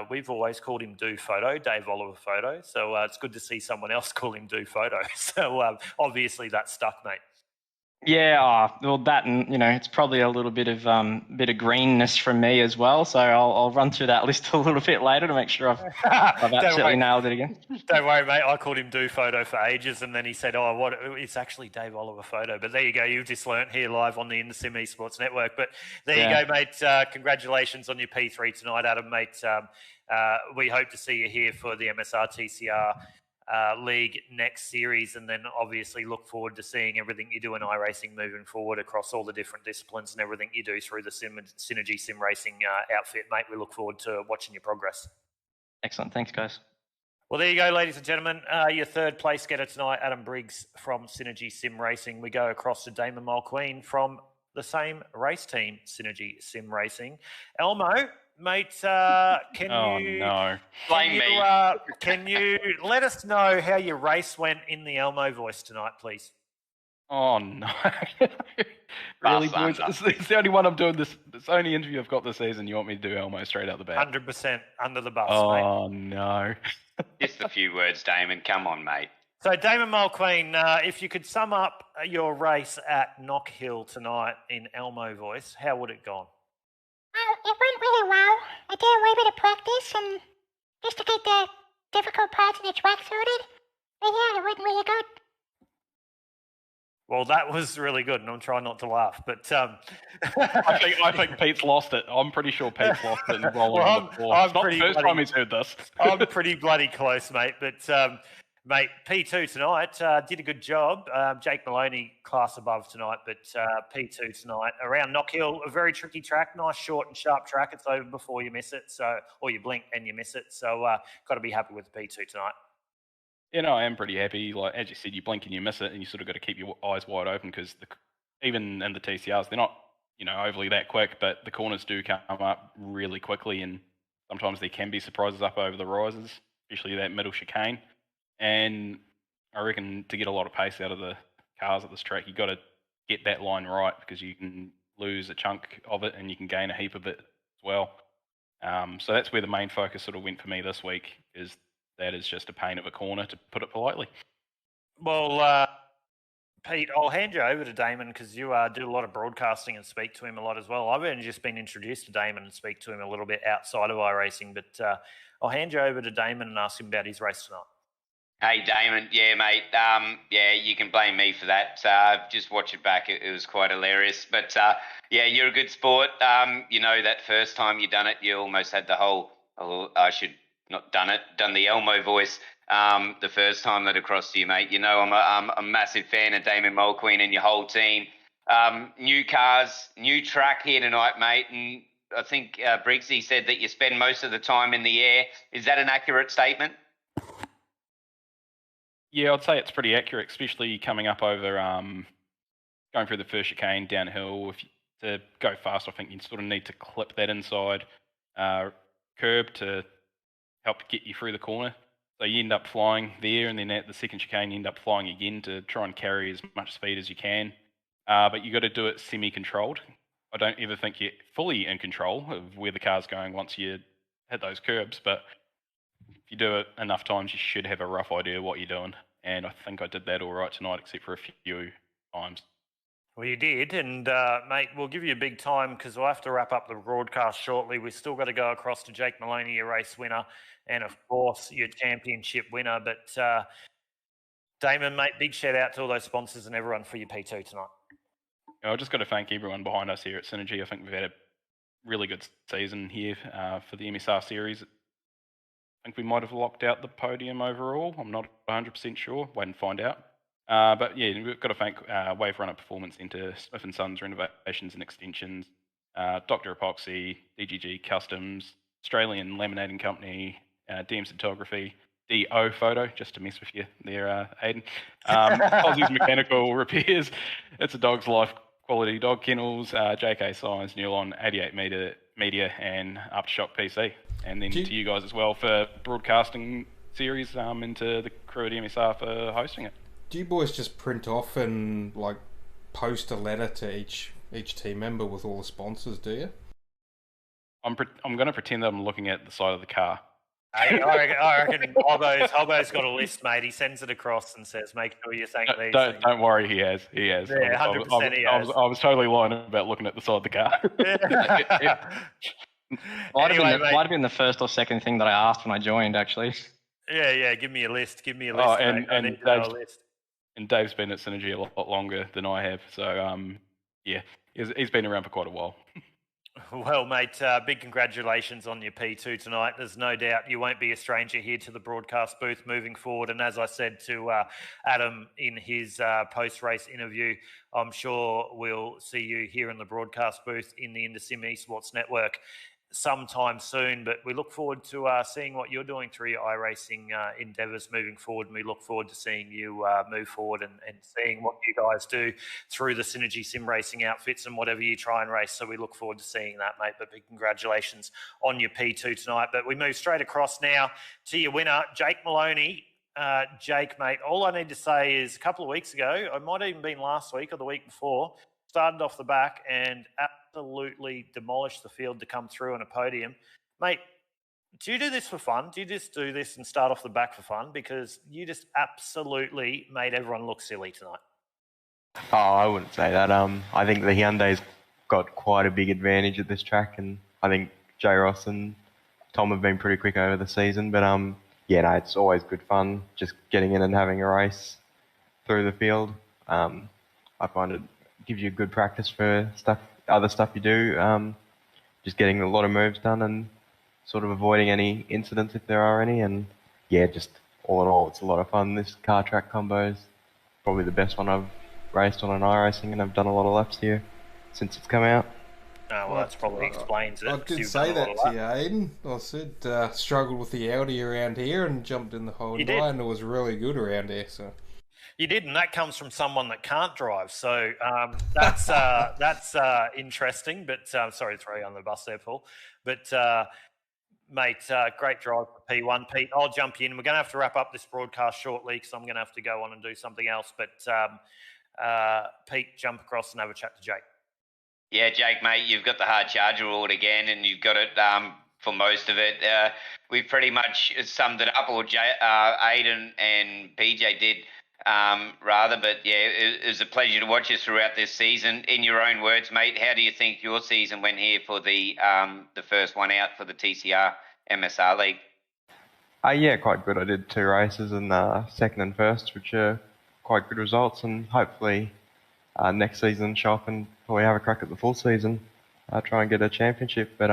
we've always called him Do Photo, Dave Oliver Photo. So it's good to see someone else call him Do Photo. So obviously that stuck, mate. Yeah, well, that and it's probably a little bit of greenness from me as well. So I'll run through that list a little bit later to make sure I've absolutely nailed it again. Don't worry, mate. I called him Do Photo for ages, and then he said, "Oh, what? It's actually Dave Oliver Photo." But there you go. You've just learnt here live on the InterSim Esports Network. But there you go, mate. Congratulations on your P3 tonight, Adam, mate. We hope to see you here for the MSR TCR league next series, and then obviously look forward to seeing everything you do in iRacing moving forward across all the different disciplines and everything you do through the Synergy Sim Racing outfit, mate. We look forward to watching your progress. Excellent. Thanks, guys. Well, there you go, ladies and gentlemen. Your third place getter tonight, Adam Briggs from Synergy Sim Racing. We go across to Damon Mulqueen from the same race team, Synergy Sim Racing. Elmo, mate, can you let us know how your race went in the Elmo voice tonight, please? Oh no! Really, boys? It's the only one I'm doing this. It's the only interview I've got this season. You want me to do Elmo straight out the bat? 100% under the bus, mate. Oh no! Just a few words, Damon. Come on, mate. So, Damon Mulqueen, if you could sum up your race at Knock Hill tonight in Elmo voice, how would it gone? Well, it went really well. I did a wee bit of practice and just to get the difficult parts of the track sorted. But yeah, it went really good. Well, that was really good, and I'm trying not to laugh. But I think Pete's lost it. I'm pretty sure Pete's lost it and rolling Well, on the floor. I'm It's not the pretty first bloody- time he's heard this. I'm pretty bloody close, mate. But mate, P2 tonight did a good job. Jake Maloney class above tonight, but P2 tonight around Knock Hill, a very tricky track, nice short and sharp track. It's over before you miss it, or you blink and you miss it. So got to be happy with the P2 tonight. Yeah, no, I am pretty happy. Like as you said, you blink and you miss it, and you sort of got to keep your eyes wide open because even in the TCRs, they're not overly that quick, but the corners do come up really quickly, and sometimes there can be surprises up over the rises, especially that middle chicane. And I reckon to get a lot of pace out of the cars at this track, you got to get that line right because you can lose a chunk of it and you can gain a heap of it as well. So that's where the main focus sort of went for me this week, is that is just a pain of a corner, to put it politely. Well, Pete, I'll hand you over to Damon because you do a lot of broadcasting and speak to him a lot as well. I've only just been introduced to Damon and speak to him a little bit outside of iRacing, but I'll hand you over to Damon and ask him about his race tonight. Hey, Damon. Yeah, mate. Yeah, you can blame me for that. Just watch it back. It was quite hilarious. But, yeah, you're a good sport. That first time you done it, you almost had the whole, I should not done the Elmo voice the first time that it crossed you, mate. I'm a massive fan of Damon Mulqueen and your whole team. New cars, new track here tonight, mate. And I think Briggsy said that you spend most of the time in the air. Is that an accurate statement? Yeah, I'd say it's pretty accurate, especially coming up over, going through the first chicane downhill. To go fast, I think you sort of need to clip that inside curb to help get you through the corner. So you end up flying there, and then at the second chicane, you end up flying again to try and carry as much speed as you can. But you got to do it semi-controlled. I don't ever think you're fully in control of where the car's going once you hit those curbs, but if you do it enough times, you should have a rough idea of what you're doing. And I think I did that all right tonight, except for a few times. Well, you did, and mate, we'll give you a big time because we'll have to wrap up the broadcast shortly. We've still got to go across to Jake Maloney, your race winner, and of course your championship winner. But Damon, mate, big shout out to all those sponsors and everyone for your P2 tonight. I've just got to thank everyone behind us here at Synergy. I think we've had a really good season here for the MSR series. I think we might have locked out the podium overall. I'm not 100% sure. Wait and find out. But yeah, we've got to thank Wave Runner Performance Centre, Smith & Sons Renovations and Extensions, Dr. Epoxy, DGG Customs, Australian Laminating Company, DM Photography, DO Photo, just to mess with you there, Aiden. Aussie's Mechanical Repairs, It's a Dog's Life Quality Dog Kennels, JK Science, Newlon, 88 Media, and Aftershock PC. And then to you guys as well for broadcasting series, and to the crew at MSR for hosting it. Do you boys just print off and post a letter to each team member with all the sponsors, do you? I'm going to pretend that I'm looking at the side of the car. Hey, I reckon Hobbo's got a list, mate. He sends it across and says, make sure you thank these. Don't worry, he has. Yeah, 100% he has. I was totally lying about looking at the side of the car. Might have been the first or second thing that I asked when I joined, actually. Yeah, give me a list. Give me a list, mate. I need to know a list. And Dave's been at Synergy a lot longer than I have. So, yeah, he's been around for quite a while. Well, mate, big congratulations on your P2 tonight. There's no doubt you won't be a stranger here to the broadcast booth moving forward. And as I said to Adam in his post-race interview, I'm sure we'll see you here in the broadcast booth in the InterSim Esports Network sometime soon. But we look forward to seeing what you're doing through your iRacing endeavours moving forward. And we look forward to seeing you move forward and seeing what you guys do through the Synergy Sim Racing outfits and whatever you try and race. So we look forward to seeing that, mate. But big congratulations on your P2 tonight. But we move straight across now to your winner, Jake Maloney. Jake, mate, all I need to say is a couple of weeks ago, it might have even been last week or the week before, started off the back and absolutely demolished the field to come through on a podium. Mate, Do you do this for fun? Do you just do this and start off the back for fun? Because you just absolutely made everyone look silly tonight. Oh, I wouldn't say that. I think the Hyundai's got quite a big advantage at this track, and I think J. Ross and Tom have been pretty quick over the season. But yeah, no, it's always good fun just getting in and having a race through the field. I find it gives you good practice for other stuff you do. Just getting a lot of moves done and sort of avoiding any incidents if there are any. And yeah, just all in all, it's a lot of fun. This car track combo is probably the best one I've raced on an iRacing, and I've done a lot of laps here since it's come out. Oh, well, that's probably explains it. I 'cause did you've say done a lot that of to you, Aiden. I said struggled with the Audi around here and jumped in the Hyundai, did. and it was really good around here. So You did, and that comes from someone that can't drive. So that's interesting. But sorry to throw you on the bus there, Paul. But mate, great drive for P1. Pete, I'll jump in. We're going to have to wrap up this broadcast shortly because I'm going to have to go on and do something else. But Pete, jump across and have a chat to Jake. Yeah, Jake, mate, you've got the hard charger ruled again, and you've got it for most of it. We've pretty much summed it up, or Aiden and PJ did, rather. But yeah, it was a pleasure to watch you throughout this season. In your own words, mate, how do you think your season went here for the first one out for the TCR MSR League? Yeah, quite good. I did 2 races and second and first, which are quite good results, and hopefully next season show up and probably have a crack at the full season, try and get a championship. But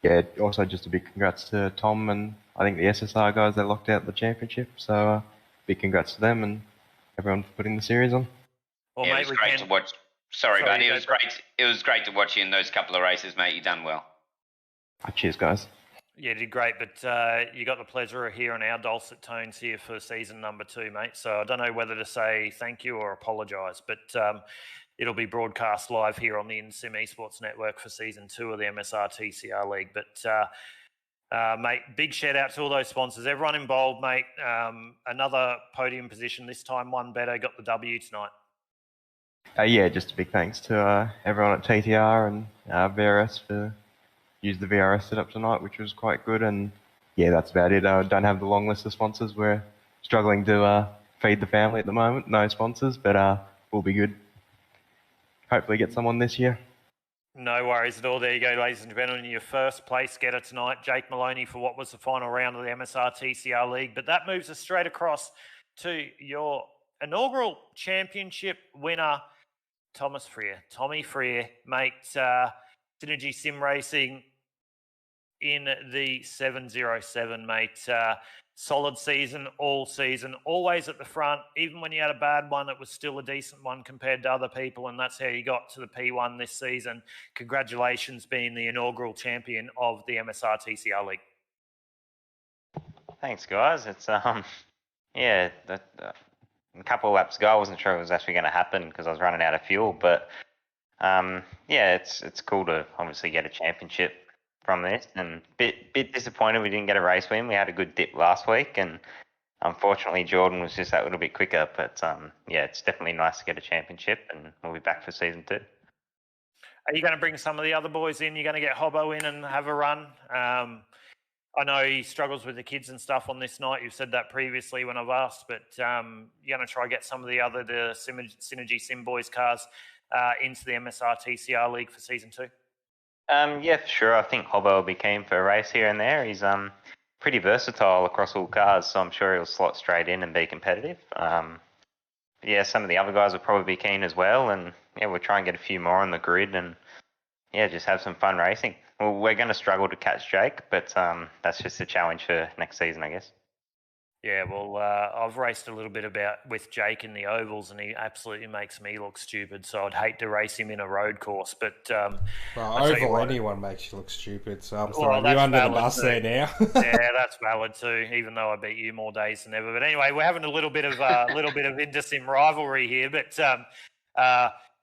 yeah, also just a big congrats to Tom and I think the SSR guys, they locked out the championship, so big congrats to them and everyone for putting the series on. Well, yeah, mate, it was great to watch. Sorry, buddy. It was great to watch you in those couple of races, mate. You done well. Cheers, guys. Yeah, you did great, but you got the pleasure of hearing our dulcet tones here for season number 2, mate. So I don't know whether to say thank you or apologise, but it'll be broadcast live here on the InSim Esports Network for season 2 of the MSR TCR League. But mate, big shout out to all those sponsors, everyone involved, mate. Another podium position this time, one better, got the W tonight. Yeah, just a big thanks to everyone at TTR and VRS for used the VRS setup tonight, which was quite good. And yeah, that's about it. I don't have the long list of sponsors. We're struggling to feed the family at the moment. No sponsors, but we'll be good. Hopefully get someone this year. No worries at all. There you go, ladies and gentlemen. Your first place getter tonight, Jake Maloney, for what was the final round of the MSR TCR League. But that moves us straight across to your inaugural championship winner, Thomas Freer. Tommy Freer, mate, Synergy Sim Racing in the 707, mate. Solid season, all season, always at the front. Even when you had a bad one, it was still a decent one compared to other people, and that's how you got to the P1 this season. Congratulations being the inaugural champion of the MSR TCR League. Thanks, guys. It's yeah, a couple of laps ago, I wasn't sure it was actually going to happen because I was running out of fuel, but yeah, it's cool to obviously get a championship from this, and bit disappointed we didn't get a race win. We had a good dip last week, and unfortunately Jordan was just that little bit quicker. But yeah, it's definitely nice to get a championship, and we'll be back for season 2. Are you going to bring some of the other boys in? You're going to get Hobbo in and have a run? I know he struggles with the kids and stuff on this night. You've said that previously when I've asked, but you're going to try get some of the Synergy Sim Boys cars into the MSR TCR League for season 2? Yeah, for sure. I think Hobbo will be keen for a race here and there. He's pretty versatile across all cars, so I'm sure he'll slot straight in and be competitive. Yeah, some of the other guys will probably be keen as well, and yeah, we'll try and get a few more on the grid and yeah, just have some fun racing. Well, we're going to struggle to catch Jake, but that's just a challenge for next season, I guess. Yeah, well, I've raced a little bit with Jake in the ovals, and he absolutely makes me look stupid. So I'd hate to race him in a road course. But well, oval anyone makes you look stupid. So I'm throwing you under the bus there now. Yeah, that's valid too. Even though I beat you more days than ever. But anyway, we're having a little bit of Intersim rivalry here. But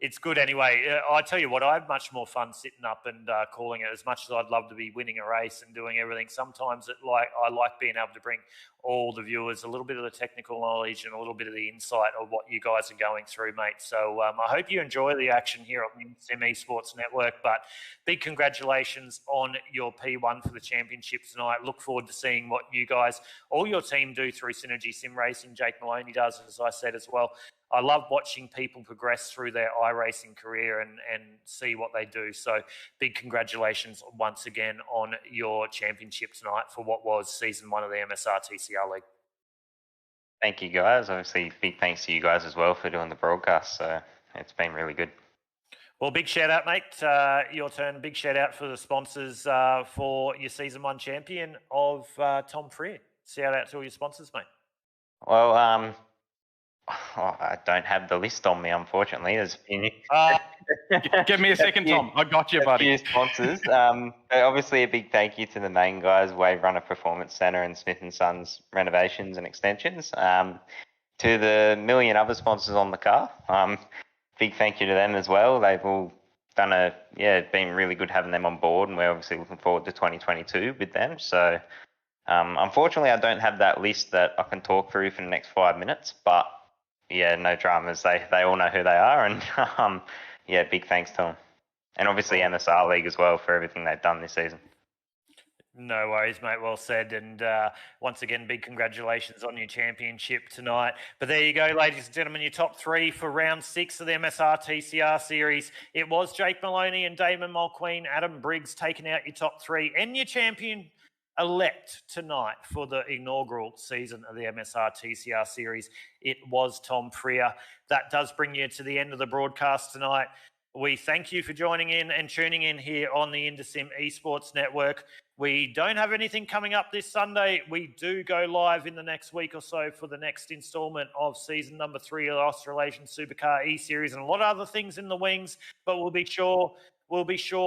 it's good anyway. I tell you what, I have much more fun sitting up and calling it. As much as I'd love to be winning a race and doing everything, sometimes I like being able to bring all the viewers a little bit of the technical knowledge and a little bit of the insight of what you guys are going through, mate. So I hope you enjoy the action here on the Sim Esports Network. But big congratulations on your P1 for the championship tonight. Look forward to seeing what you guys, all your team do through Synergy Sim Racing. Jake Maloney does, as I said as well. I love watching people progress through their iRacing career and see what they do. So big congratulations once again on your championship tonight for what was season 1 of the MSR TCR League. Thank you, guys. Obviously, big thanks to you guys as well for doing the broadcast. So it's been really good. Well, big shout out, mate. Your turn. Big shout out for the sponsors for your season 1 champion of Tom Freer. Shout out to all your sponsors, mate. Well, I don't have the list on me, unfortunately. There's Give me a second, Tom. I got you, buddy. A few sponsors. Obviously, a big thank you to the main guys, Wave Runner Performance Centre and Smith & Sons Renovations and Extensions. To the million other sponsors on the car, big thank you to them as well. They've all done been really good having them on board, and we're obviously looking forward to 2022 with them. So, unfortunately, I don't have that list that I can talk through for the next 5 minutes, but yeah, no dramas. They all know who they are, and big thanks to them. And obviously MSR League as well for everything they've done this season. No worries, mate. Well said. And once again, big congratulations on your championship tonight. But there you go, ladies and gentlemen, your top 3 for round 6 of the MSR TCR series. It was Jake Maloney and Damon Mulqueen, Adam Briggs taking out your top 3 and your champion elect tonight for the inaugural season of the MSR TCR series. It was Tom Freer. That does bring you to the end of the broadcast tonight. We thank you for joining in and tuning in here on the InterSim Esports Network. We don't have anything coming up this Sunday. We do go live in the next week or so for the next instalment of season number 3 of the Australasian Supercar E-Series and a lot of other things in the wings, but we'll be sure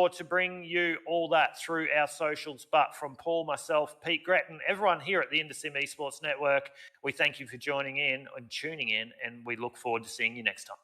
to bring you all that through our socials. But from Paul, myself, Pete Gretton, everyone here at the InterSim Esports Network, we thank you for joining in and tuning in, and we look forward to seeing you next time.